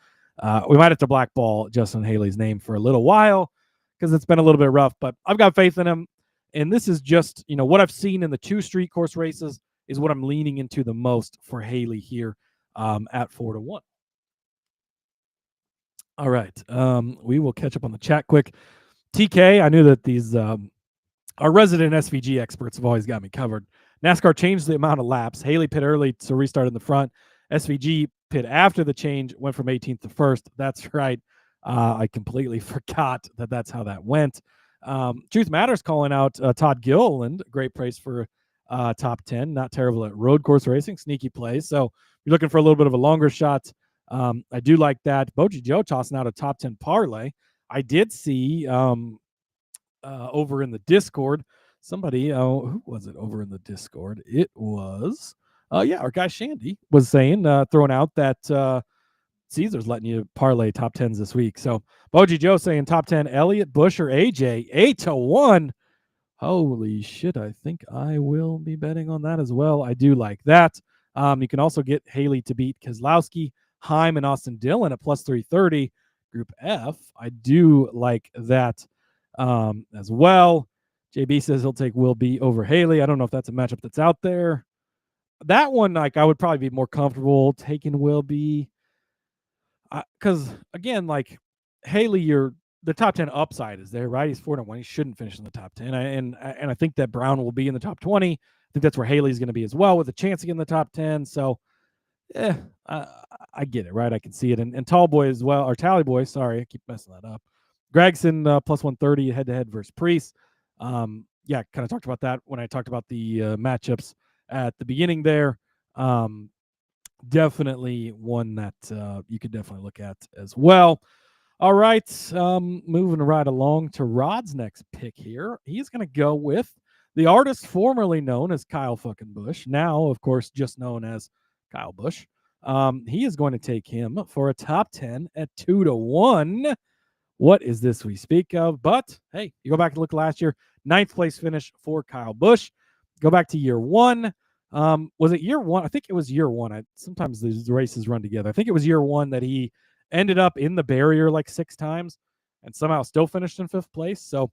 we might have to blackball Justin Haley's name for a little while because it's been a little bit rough. But I've got faith in him, and this is just what I've seen in the 2 street course races is what I'm leaning into the most for Haley here at 4-1. All right, we will catch up on the chat quick. TK, I knew that these our resident SVG experts have always got me covered. NASCAR changed the amount of laps. Haley pit early, so restart in the front. SVG pit after the change, went from 18th to 1st. That's right. I completely forgot that's how that went. Truth Matters calling out Todd Gilliland. Great praise for top 10. Not terrible at road course racing. Sneaky plays. So you're looking for a little bit of a longer shot. I do like that. Boji Joe tossing out a top 10 parlay. I did see over in the Discord, somebody, who was it over in the Discord? It was, our guy Shandy was saying, throwing out that Caesar's letting you parlay top 10s this week. So Boji Joe saying top 10, Elliott, Bush, or AJ, 8-1. Holy shit, I think I will be betting on that as well. I do like that. You can also get Haley to beat Keselowski, Heim, and Austin Dillon at plus 330. Group F, I do like that as well. JB says he'll take Will B over Haley. I don't know if that's a matchup that's out there. That one, I would probably be more comfortable taking Will B. Because, again, Haley, the top 10 upside is there, right? He's 4-1. He shouldn't finish in the top 10. And I think that Brown will be in the top 20. I think that's where Haley's going to be as well, with a chance to get in the top 10. So, I get it, right? I can see it. And Tall Boy as well, or Tally Boy, sorry, I keep messing that up. Gregson plus 130 head-to-head versus Priest. Kind of talked about that when I talked about the matchups at the beginning there. Definitely one that you could definitely look at as well. All right, moving right along to Rod's next pick here. He's going to go with the artist formerly known as Kyle fucking Busch, now, of course, just known as Kyle Busch. He is going to take him for a top 10 at 2-1. What is this we speak of? But, hey, you go back and look last year, 9th place finish for Kyle Busch. Go back to year 1. Was it year 1? I think it was year 1. Sometimes these races run together. I think it was year 1 that he ended up in the barrier 6 times and somehow still finished in 5th place. So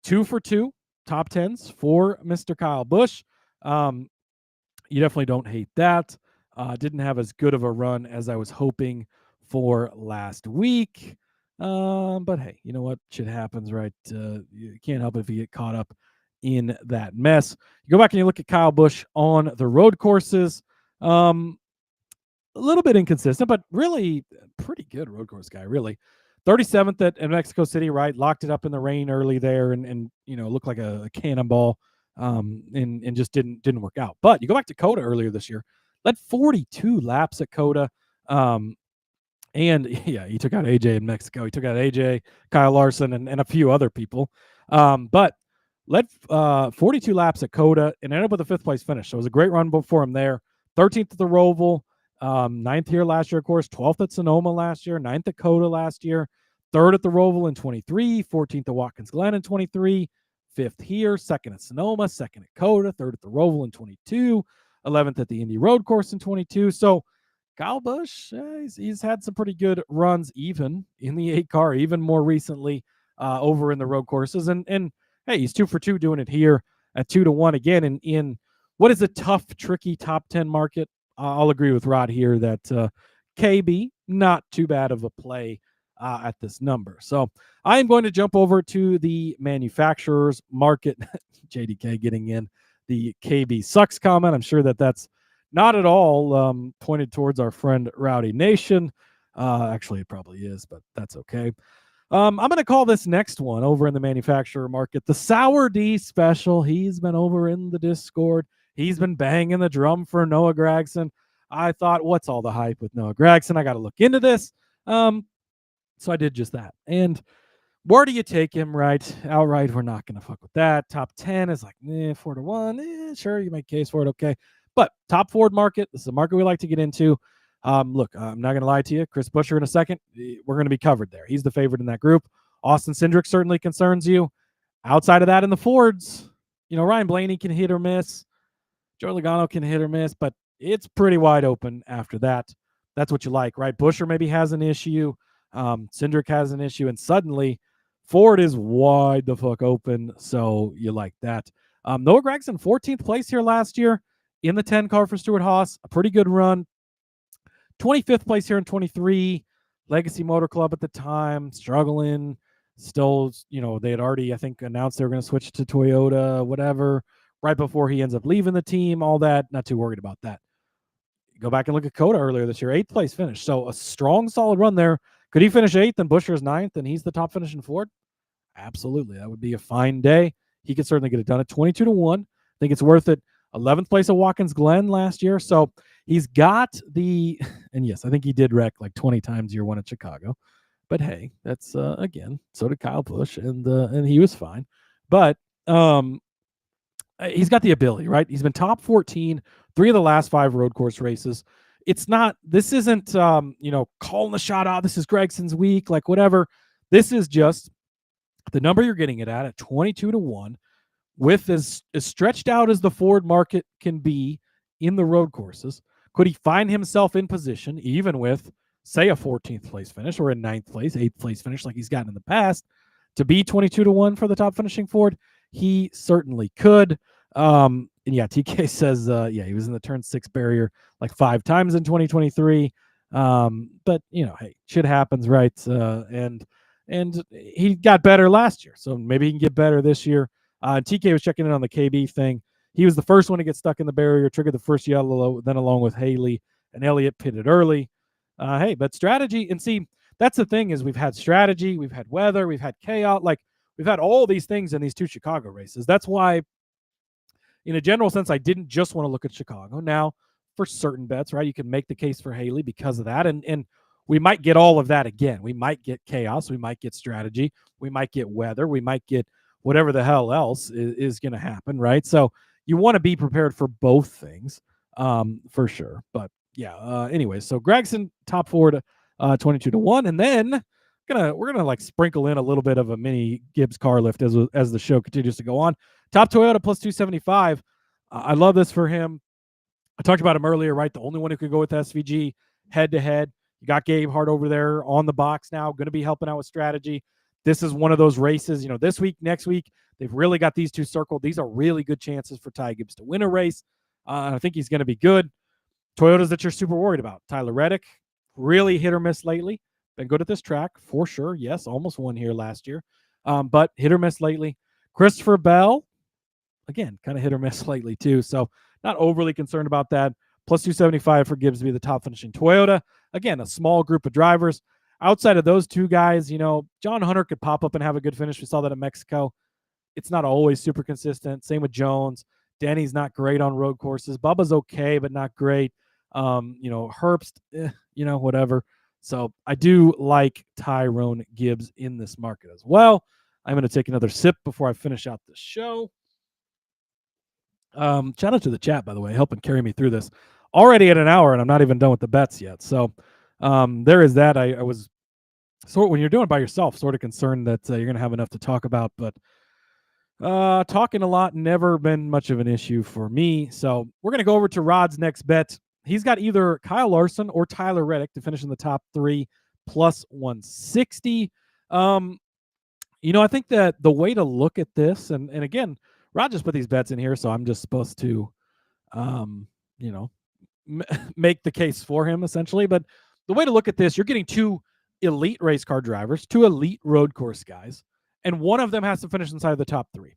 2 for 2 top 10s for Mr. Kyle Busch. You definitely don't hate that. Didn't have as good of a run as I was hoping for last week. But hey, you know what? Shit happens, right? You can't help it if you get caught up in that mess. You go back and you look at Kyle Busch on the road courses. A little bit inconsistent, but really pretty good road course guy, really. 37th at Mexico City, right? Locked it up in the rain early there and looked like a cannonball and just didn't work out. But you go back to Coda earlier this year, led 42 laps at Coda. And yeah, he took out AJ in Mexico. He took out AJ, Kyle Larson, and a few other people. But led 42 laps at Coda and ended up with a 5th place finish. So it was a great run for him there. 13th at the Roval, 9th here last year, of course, 12th at Sonoma last year, 9th at Coda last year, 3rd at the Roval in 23, 14th at Watkins Glen in 23, 5th here, 2nd at Sonoma, 2nd at Coda, 3rd at the Roval in 22, 11th at the Indy Road Course in 22. So Kyle Busch, he's had some pretty good runs, even in the 8 car, even more recently over in the road courses. And hey, he's 2 for 2 doing it here at 2-1 again in what is a tough, tricky top 10 market. I'll agree with Rod here that KB, not too bad of a play at this number. So I am going to jump over to the manufacturer's market. JDK getting in the KB sucks comment. I'm sure that's not at all pointed towards our friend Rowdy Nation. Actually, it probably is, but that's okay. I'm going to call this next one over in the manufacturer market the Sour D special. He's been over in the Discord. He's been banging the drum for Noah Gragson. I thought, what's all the hype with Noah Gragson? I got to look into this. So I did just that. And where do you take him, right? Outright, we're not going to fuck with that. Top 10 is like 4-1. Sure, you make case for it. Okay. But top Ford market, this is a market we like to get into. Look, I'm not going to lie to you. Chris Buescher in a second, we're going to be covered there. He's the favorite in that group. Austin Cindric certainly concerns you. Outside of that in the Fords, Ryan Blaney can hit or miss. Joe Logano can hit or miss, but it's pretty wide open after that. That's what you like, right? Buescher maybe has an issue. Cindric has an issue, and suddenly Ford is wide the fuck open, so you like that. Noah Gragson, 14th place here last year in the 10 car for Stewart-Haas, a pretty good run. 25th place here in 23, Legacy Motor Club at the time, struggling. Still, they had already, I think, announced they were going to switch to Toyota, whatever, right before he ends up leaving the team, all that. Not too worried about that. Go back and look at Coda earlier this year, 8th place finish. So a strong, solid run there. Could he finish 8th and Buescher is 9th and he's the top finish in Ford? Absolutely. That would be a fine day. He could certainly get it done at 22-1. I think it's worth it. 11th place at Watkins Glen last year. So he's got and yes, I think he did wreck like 20 times year one at Chicago. But hey, that's again, so did Kyle Busch and he was fine. But he's got the ability, right? He's been top 14, 3 of the last 5 road course races. This isn't calling the shot out. This is Gregson's week, like whatever. This is just the number you're getting it at 22-1 with as stretched out as the Ford market can be in the road courses. Could he find himself in position, even with, say, a 14th place finish or a 9th place, 8th place finish like he's gotten in the past, to be 22-1 for the top finishing Ford? He certainly could. And yeah, TK says, he was in the turn 6 barrier like 5 times in 2023. But hey, shit happens, right? And he got better last year, so maybe he can get better this year. TK was checking in on the KB thing. He was the first one to get stuck in the barrier, triggered the first yellow, then along with Haley and Elliott pitted early. Hey, but strategy, and see, that's the thing is we've had strategy, we've had weather, we've had chaos, like we've had all these things in these 2 Chicago races. That's why, in a general sense, I didn't just want to look at Chicago. Now, for certain bets, right, you can make the case for Haley because of that, and we might get all of that again. We might get chaos, we might get strategy, we might get weather, we might get whatever the hell else is going to happen, right? So you want to be prepared for both things, for sure. But yeah, anyway, so Gragson top Ford 22-1, and then we're gonna like sprinkle in a little bit of a mini Gibbs car lift as the show continues to go on. Top Toyota plus 275. I love this for him. I talked about him earlier, right? The only one who could go with SVG head to head. You got Gabe Hart over there on the box now, going to be helping out with strategy. This is one of those races, this week, next week, they've really got these 2 circled. These are really good chances for Ty Gibbs to win a race. I think he's going to be good. Toyotas that you're super worried about. Tyler Reddick, really hit or miss lately. Been good at this track for sure. Yes, almost won here last year, but hit or miss lately. Christopher Bell, again, kind of hit or miss lately too. So not overly concerned about that. Plus 275 for Gibbs to be the top finishing Toyota. Again, a small group of drivers. Outside of those two guys, John Hunter could pop up and have a good finish. We saw that in Mexico. It's not always super consistent. Same with Jones. Denny's not great on road courses. Bubba's okay, but not great. Herbst, whatever. So I do like Tyrone Gibbs in this market as well. I'm going to take another sip before I finish out the show. Shout out to the chat, by the way, helping carry me through this. Already at an hour, and I'm not even done with the bets yet. So there is that. I was when you're doing it by yourself, sort of concerned that you're going to have enough to talk about, but talking a lot never been much of an issue for me. So we're going to go over to Rod's next bet. He's got either Kyle Larson or Tyler Reddick to finish in the top 3 plus 160. I think that the way to look at this, and again, Rod just put these bets in here, so I'm just supposed to, make the case for him essentially. But the way to look at this, you're getting 2 elite race car drivers, 2 elite road course guys, and one of them has to finish inside the top 3.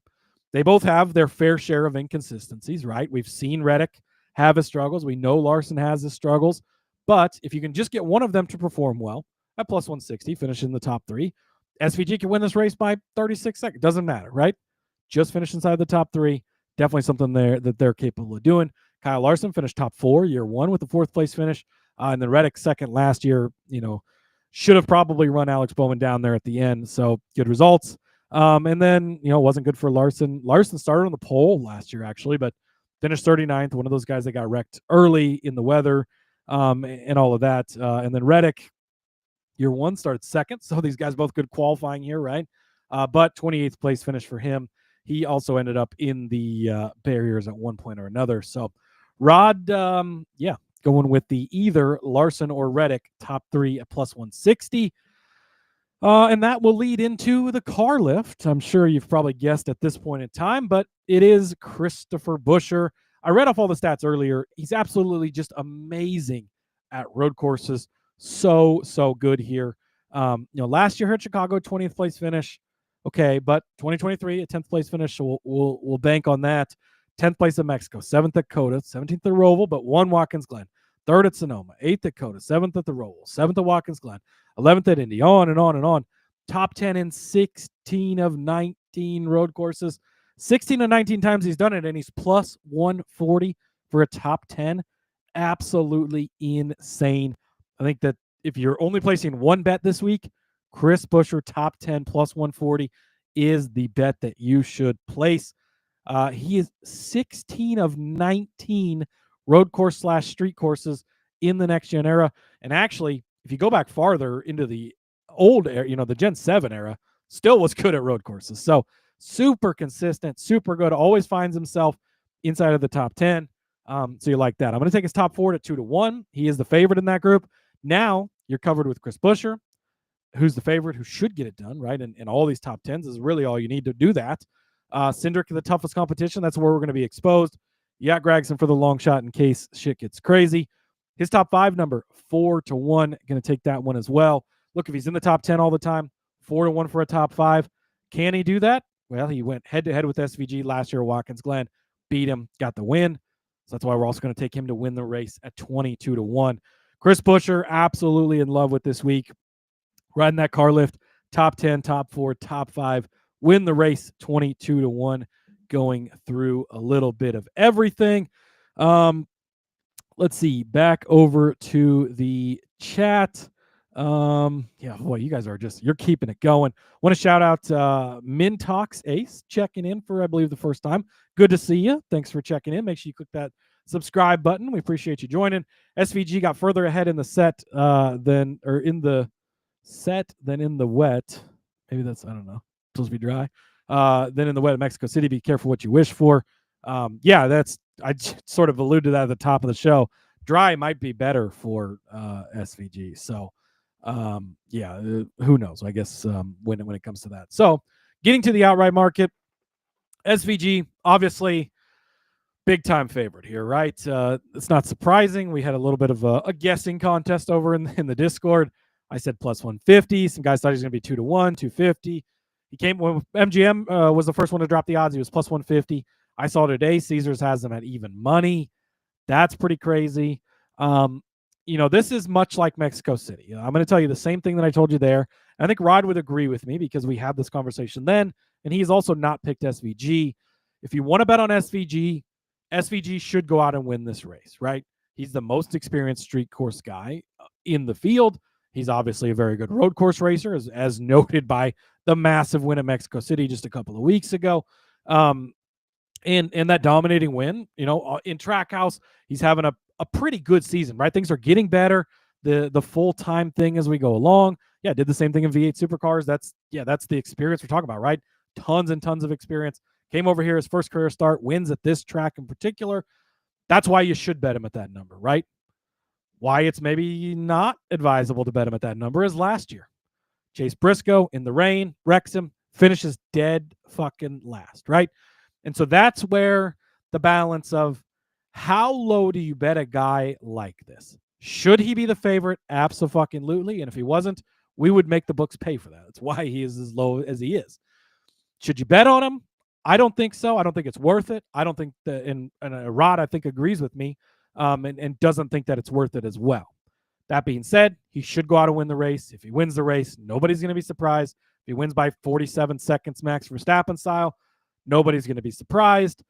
They both have their fair share of inconsistencies, right? We've seen Reddick have his struggles. We know Larson has his struggles. But if you can just get one of them to perform well at plus 160, finish in the top 3, SVG can win this race by 36 seconds. Doesn't matter, right? Just finish inside the top 3. Definitely something there that they're capable of doing. Kyle Larson finished top 4 year 1 with the 4th place finish. And then Reddick second last year, should have probably run Alex Bowman down there at the end. So good results. And then, wasn't good for Larson. Larson started on the pole last year, actually, but finished 39th. One of those guys that got wrecked early in the weather and all of that. And then Reddick, year 1, started second. So these guys both good qualifying here, right? But 28th place finish for him. He also ended up in the barriers at one point or another. So Rod, going with the either Larson or Reddick top 3 at plus 160. And that will lead into the car lift. I'm sure you've probably guessed at this point in time, but it is Christopher Buescher. I read off all the stats earlier. He's absolutely just amazing at road courses. So good here. Last year here at Chicago, 20th place finish. Okay, but 2023, a 10th place finish. So we'll bank on that. 10th place at Mexico, 7th at Coda, 17th at Roval, but 1 Watkins Glen. 3rd at Sonoma, 8th at Coda, 7th at the Roval, 7th at Watkins Glen, 11th at Indy, on and on and on. Top 10 in 16 of 19 road courses. 16 of 19 times he's done it, and he's plus 140 for a top 10. Absolutely insane. I think that if you're only placing one bet this week, Chris Buescher top 10 plus 140 is the bet that you should place. He is 16 of 19 road course / street courses in the next gen era. And actually, if you go back farther into the old era, the Gen 7 era, still was good at road courses. So super consistent, super good, always finds himself inside of the top 10. So you like that. I'm going to take his top 4 at 2-1. He is the favorite in that group. Now you're covered with Chris Buescher, who's the favorite, who should get it done, right? And all these top 10s is really all you need to do that. Cindric, the toughest competition. That's where we're going to be exposed. You got Gragson for the long shot in case shit gets crazy. His top 5 number, 4-1. Going to take that one as well. Look, if he's in the top 10 all the time, 4-1 for a top 5. Can he do that? Well, he went head-to-head with SVG last year at Watkins Glen, beat him, got the win. So that's why we're also going to take him to win the race at 22-1. Chris Buescher, absolutely in love with this week. Riding that car lift, top 10, top 4, top 5. Win the race 22-1. Going through a little bit of everything. Let's see. Back over to the chat. Boy, you guys are you're keeping it going. Want to shout out Mintox Ace checking in for, I believe, the first time. Good to see you. Thanks for checking in. Make sure you click that subscribe button. We appreciate you joining. SVG got further ahead in the set than in the wet. Maybe that's, I don't know, supposed to be dry. Then in the wet at Mexico City. Be careful what you wish for. I sort of alluded to that at the top of the show. Dry might be better for SVG. So who knows? I guess when it comes to that. So getting to the outright market, SVG obviously big time favorite here, right? It's not surprising. We had a little bit of a guessing contest over in the Discord. I said plus 150. Some guys thought he was going to be 2-1, 250. He came when MGM was the first one to drop the odds. He was plus 150. I saw today Caesars has them at even money. That's pretty crazy. This is much like Mexico City. I'm going to tell you the same thing that I told you there. I think Rod would agree with me because we had this conversation then, and he's also not picked SVG. If you want to bet on SVG, SVG should go out and win this race, right? He's the most experienced street course guy in the field. He's obviously a very good road course racer, as noted by the massive win at Mexico City just a couple of weeks ago. And that dominating win, in Trackhouse, he's having a pretty good season, right? Things are getting better. The full-time thing as we go along. Yeah, did the same thing in V8 Supercars. That's the experience we're talking about, right? Tons and tons of experience. Came over here, his first career start, wins at this track in particular. That's why you should bet him at that number, right? Why it's maybe not advisable to bet him at that number is last year. Chase Briscoe in the rain, wrecks him, finishes dead fucking last, right? And so that's where the balance of how low do you bet a guy like this? Should he be the favorite? Absolutely. And if he wasn't, we would make the books pay for that. That's why he is as low as he is. Should you bet on him? I don't think so. I don't think it's worth it. I don't think that, and Rod, I think, agrees with me and doesn't think that it's worth it as well. That being said, he should go out and win the race. If he wins the race, nobody's going to be surprised. If he wins by 47 seconds Max Verstappen style, nobody's going to be surprised.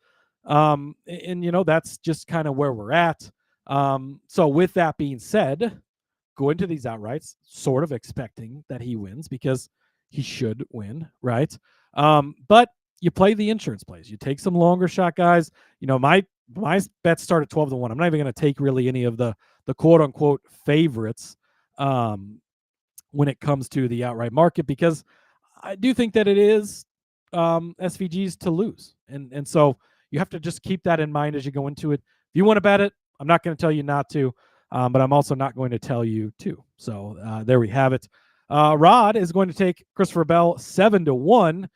That's just kind of where we're at. So with that being said, go into these outrights sort of expecting that he wins because he should win, right? But you play the insurance plays. You take some longer shot guys. My bets start at 12-1. I'm not even going to take really any of the quote unquote favorites when it comes to the outright market because I do think that it is SVG's to lose. And so you have to just keep that in mind as you go into it. If you want to bet it, I'm not going to tell you not to, but I'm also not going to tell you to. So there we have it. Rod is going to take Christopher Bell 7-1.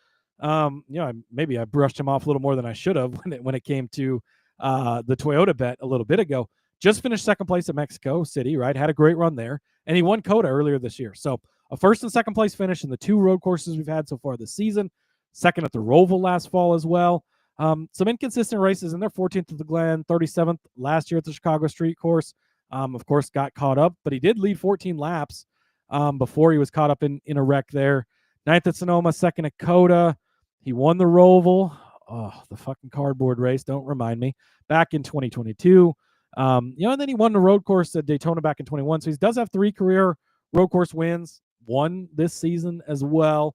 Maybe I brushed him off a little more than I should have when it came to the Toyota bet a little bit ago. Just finished second place at Mexico City, right? Had a great run there, and he won COTA earlier this year. So a first and second place finish in the two road courses we've had so far this season. Second at the Roval last fall as well. Some inconsistent races in there. 14th at the Glen, 37th last year at the Chicago Street Course. Of course, got caught up, but he did lead 14 laps before he was caught up in a wreck there. 9th at Sonoma, 2nd at COTA. He won the Roval. Oh, the fucking cardboard race. Don't remind me. Back in 2022. And then he won the road course at Daytona back in 21. So he does have 3 career road course wins. One this season as well.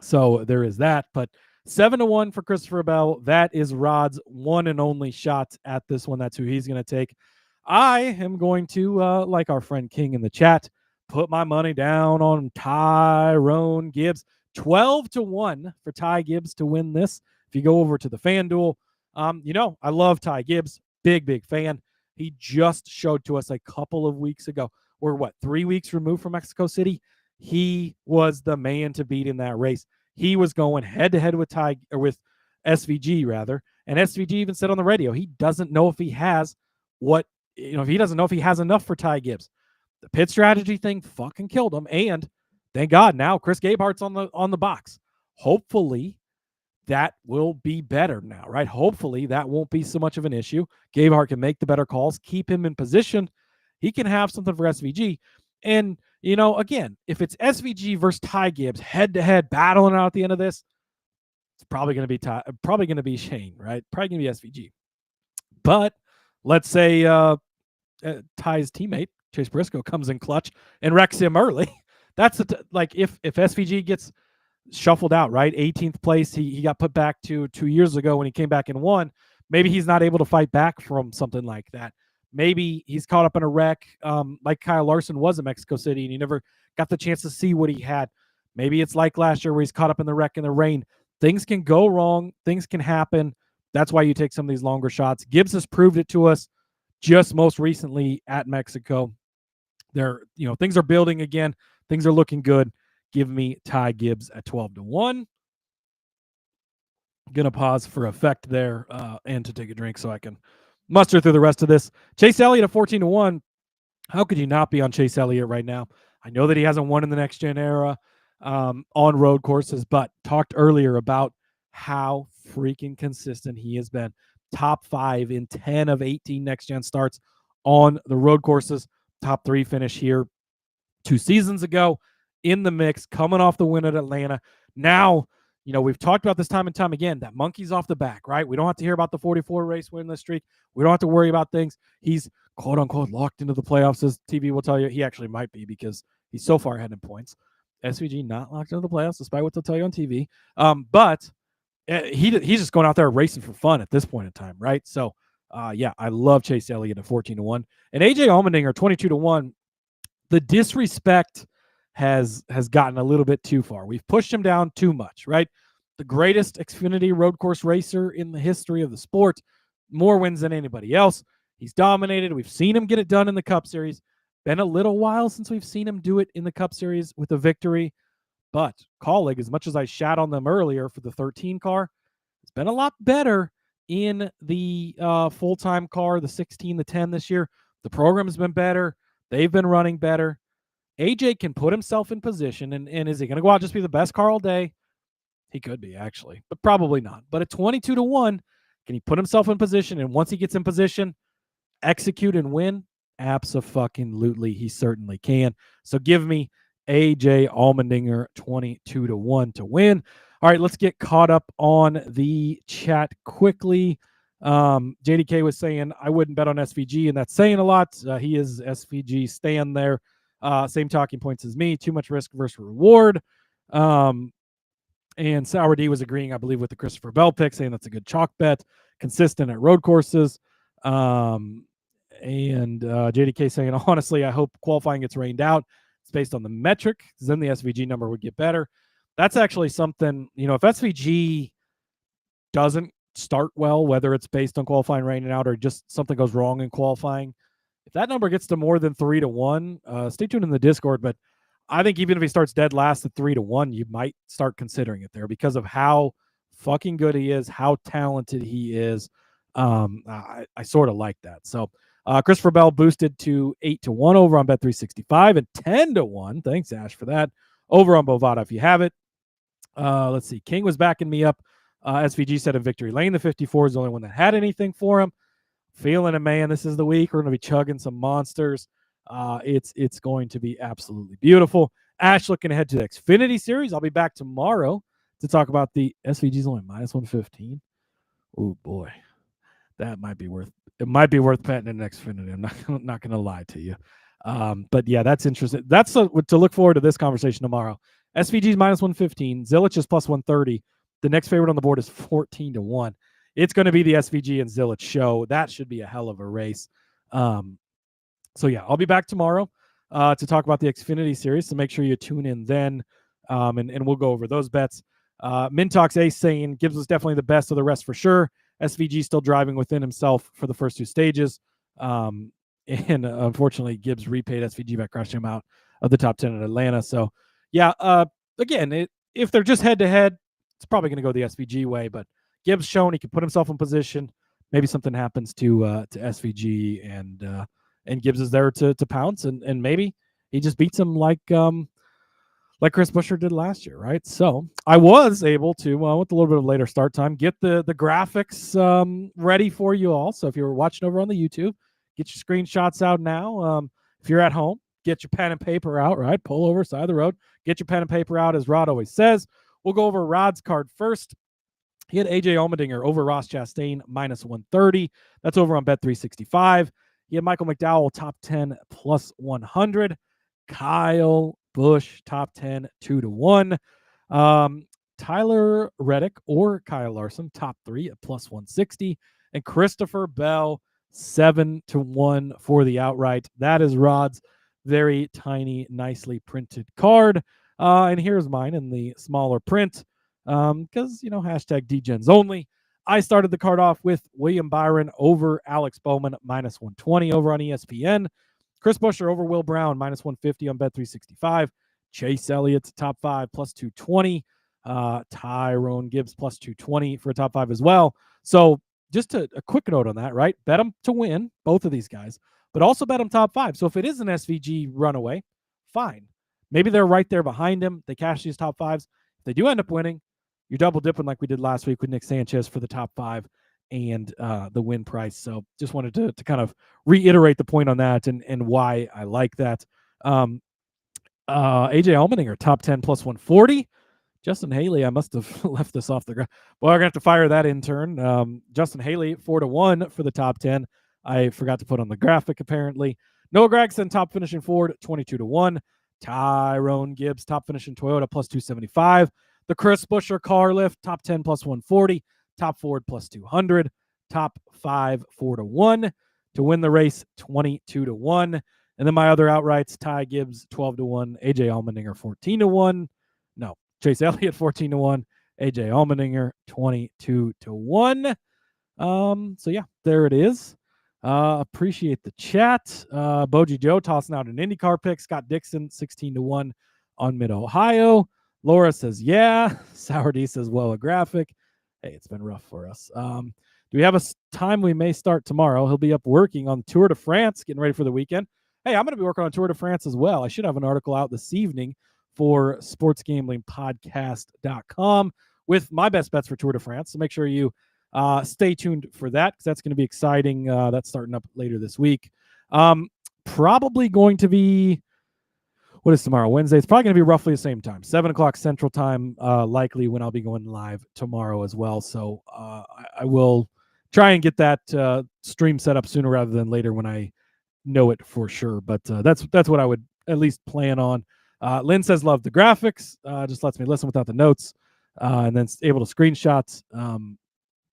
So there is that. But 7-1 for Christopher Bell. That is Rod's one and only shot at this one. That's who he's going to take. I am going to, like our friend King in the chat, put my money down on Tyrone Gibbs. 12-1 for Ty Gibbs to win this. If you go over to the FanDuel, I love Ty Gibbs. Big fan. He just showed to us a couple of weeks ago. We're 3 weeks removed from Mexico City. He was the man to beat in that race. He was going head to head with SVG rather, and SVG even said on the radio he doesn't know if he has he doesn't know if he has enough for Ty Gibbs. The pit strategy thing fucking killed him, and thank God now Chris Gabehart's on the box. Hopefully that will be better now, right? Hopefully that won't be so much of an issue. Gabehart can make the better calls, keep him in position. He can have something for SVG. And, again, if it's SVG versus Ty Gibbs head-to-head battling out at the end of this, it's probably going to be Shane, right? Probably going to be SVG. But let's say Ty's teammate, Chase Briscoe, comes in clutch and wrecks him early. That's if SVG gets shuffled out, right? 18th place, he got put back to 2 years ago when he came back and won. Maybe he's not able to fight back from something like that. Maybe he's caught up in a wreck like Kyle Larson was in Mexico City and he never got the chance to see what he had. Maybe it's like last year where he's caught up in the wreck in the rain. Things can go wrong. Things can happen. That's why you take some of these longer shots. Gibbs has proved it to us just most recently at Mexico. Things are building again. Things are looking good. Give me Ty Gibbs at 12-1. Gonna pause for effect there and to take a drink so I can muster through the rest of this. Chase Elliott at 14-1. How could you not be on Chase Elliott right now? I know that he hasn't won in the next gen era on road courses, but talked earlier about how freaking consistent he has been. Top 5 in 10 of 18 next gen starts on the road courses. Top 3 finish here 2 seasons ago, in the mix, coming off the win at Atlanta. Now, we've talked about this time and time again, that monkey's off the back, right? We don't have to hear about the 44 race winless streak. We don't have to worry about things. He's quote unquote locked into the playoffs, as TV will tell you. He actually might be because he's so far ahead in points. SVG not locked into the playoffs, despite what they'll tell you on TV. But he's just going out there racing for fun at this point in time, right? So, yeah, I love Chase Elliott at 14-1. And AJ Allmendinger 22-1. The disrespect has gotten a little bit too far. We've pushed him down too much, right? The greatest Xfinity road course racer in the history of the sport, more wins than anybody else. He's dominated. We've seen him get it done in the Cup Series. Been a little while since we've seen him do it in the Cup Series with a victory. But Kaulig, as much as I shat on them earlier for the 13 car, it's been a lot better in the full-time car, the 16, the 10 this year. The program has been better. They've been running better. AJ can put himself in position, and is he going to go out and just be the best car all day? He could be, actually, but probably not. But at 22-1, can he put himself in position? And once he gets in position, execute and win? Abso-fucking-lutely, he certainly can. So give me AJ Allmendinger 22-1 to win. All right, let's get caught up on the chat quickly. JDK was saying, I wouldn't bet on SVG, and that's saying a lot. He is SVG stand there. Same talking points as me. Too much risk versus reward. And Sour D was agreeing, I believe, with the Christopher Bell pick, saying that's a good chalk bet, consistent at road courses. And JDK saying, honestly, I hope qualifying gets rained out. It's based on the metric, because then the SVG number would get better. That's actually something, if SVG doesn't start well, whether it's based on qualifying raining out or just something goes wrong in qualifying, if that number gets to more than 3-1, stay tuned in the Discord. But I think even if he starts dead last at 3-1, you might start considering it there because of how fucking good he is, how talented he is. I sort of like that. So Christopher Bell boosted to 8-1 over on Bet365 and 10-1. Thanks, Ash, for that. Over on Bovada if you have it. Let's see. King was backing me up. SVG said in Victory Lane, the 54 is the only one that had anything for him. Feeling it, man. This is the week. We're going to be chugging some monsters. It's going to be absolutely beautiful. Ash looking ahead to the Xfinity Series. I'll be back tomorrow to talk about the SVG's only -115. Oh boy, that might be worth. It might be worth betting in Xfinity. I'm not going to lie to you. But yeah, that's interesting. That's to look forward to this conversation tomorrow. SVG's -115. Zilich is +130. The next favorite on the board is 14-1. It's going to be the SVG and Zilich show. That should be a hell of a race. So yeah, I'll be back tomorrow to talk about the Xfinity Series. So make sure you tune in then, and we'll go over those bets. Mintox Ace saying Gibbs was definitely the best of the rest for sure. SVG still driving within himself for the first 2 stages. And unfortunately, Gibbs repaid SVG by crashing him out of the top 10 in Atlanta. So yeah, again, if they're just head-to-head, it's probably going to go the SVG way, but Gibbs shown he can put himself in position. Maybe something happens to SVG and Gibbs is there to pounce, and maybe he just beats him like Chris Buescher did last year, right? So I was able to, with a little bit of later start time, get the graphics ready for you all. So if you're watching over on the YouTube, get your screenshots out now. If you're at home, get your pen and paper out, right? Pull over, side of the road. Get your pen and paper out, as Rod always says. We'll go over Rod's card first. He had AJ Allmendinger over Ross Chastain -130. That's over on Bet365. He had Michael McDowell top 10 +100. Kyle Busch top 10 2-1. Tyler Reddick or Kyle Larson top 3 at +160. And Christopher Bell 7-1 for the outright. That is Rod's very tiny, nicely printed card. And here's mine in the smaller print because, hashtag DGens only. I started the card off with William Byron over Alex Bowman -120 over on ESPN. Chris Buescher over Will Brown -150 on Bet365. Chase Elliott top 5 +220. Tyrone Gibbs plus 220 for a top 5 as well. So just a quick note on that, right? Bet them to win, both of these guys, but also bet them top 5. So if it is an SVG runaway, fine. Maybe they're right there behind him. They cash these top 5s. If they do end up winning, you're double dipping like we did last week with Nick Sanchez for the top 5 and the win price. So just wanted to kind of reiterate the point on that and why I like that. AJ Allmendinger, top 10 plus 140. Justin Haley, I must have left this off the ground. Well, we're going to have to fire that intern. Justin Haley, 4-1 for the top 10. I forgot to put on the graphic, apparently. Noah Gragson, top finishing Ford, 22-1. Tyrone Gibbs, top finishing Toyota, plus 275. The Chris Buescher car lift, top 10 plus 140. Top Ford plus 200. Top 5, 4-1. To win the race, 22-1. And then my other outrights, Ty Gibbs, 12-1. AJ Allmendinger, 14-1. No, Chase Elliott, 14-1. AJ Allmendinger, 22-1. So yeah, there it is. Appreciate the chat. Boji Joe tossing out an IndyCar pick. Scott Dixon, 16-1 on Mid-Ohio. Laura says, yeah. Sour D says, well, a graphic. Hey, it's been rough for us. Do we have a time we may start tomorrow? He'll be up working on Tour de France, getting ready for the weekend. Hey, I'm going to be working on Tour de France as well. I should have an article out this evening for sportsgamblingpodcast.com with my best bets for Tour de France. So make sure you stay tuned for that because that's going to be exciting. That's starting up later this week. Probably going to be, what is tomorrow? Wednesday. It's probably going to be roughly the same time, 7 o'clock Central Time, likely when I'll be going live tomorrow as well. So I will try and get that stream set up sooner rather than later when I know it for sure. But that's what I would at least plan on. Lynn says, love the graphics. Just lets me listen without the notes and then able to screenshots.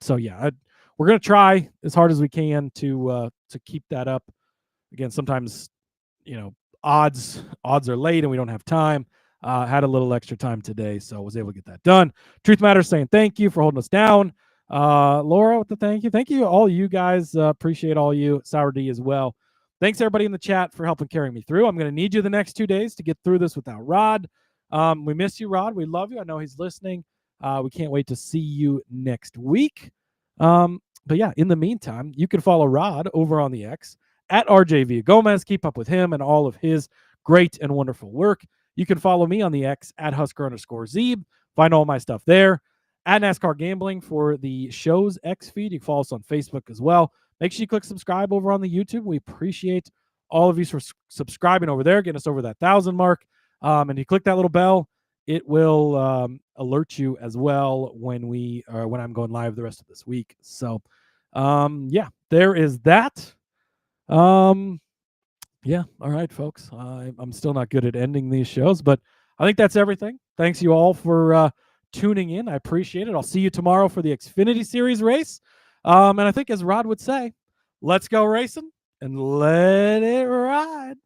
So yeah, we're going to try as hard as we can to keep that up. Again, sometimes, odds are late and we don't have time. Had a little extra time today, so I was able to get that done. Truth Matters saying thank you for holding us down. Laura with the thank you. Thank you all you guys. Appreciate all you. Sour D as well. Thanks everybody in the chat for helping carry me through. I'm going to need you the next 2 days to get through this without Rod. We miss you, Rod. We love you. I know he's listening. We can't wait to see you next week. But yeah, in the meantime, you can follow Rod over on the X at RJ Villagomez. Keep up with him and all of his great and wonderful work. You can follow me on the X at Husker_Zeeb. Find all my stuff there. At NASCAR Gambling for the show's X feed. You can follow us on Facebook as well. Make sure you click subscribe over on the YouTube. We appreciate all of you for subscribing over there, getting us over that 1,000 mark. And you click that little bell, it will alert you as well when I'm going live the rest of this week. So, yeah, there is that. Yeah, all right, folks. I'm still not good at ending these shows, but I think that's everything. Thanks you all for tuning in. I appreciate it. I'll see you tomorrow for the Xfinity Series race. And I think, as Rod would say, let's go racing and let it ride.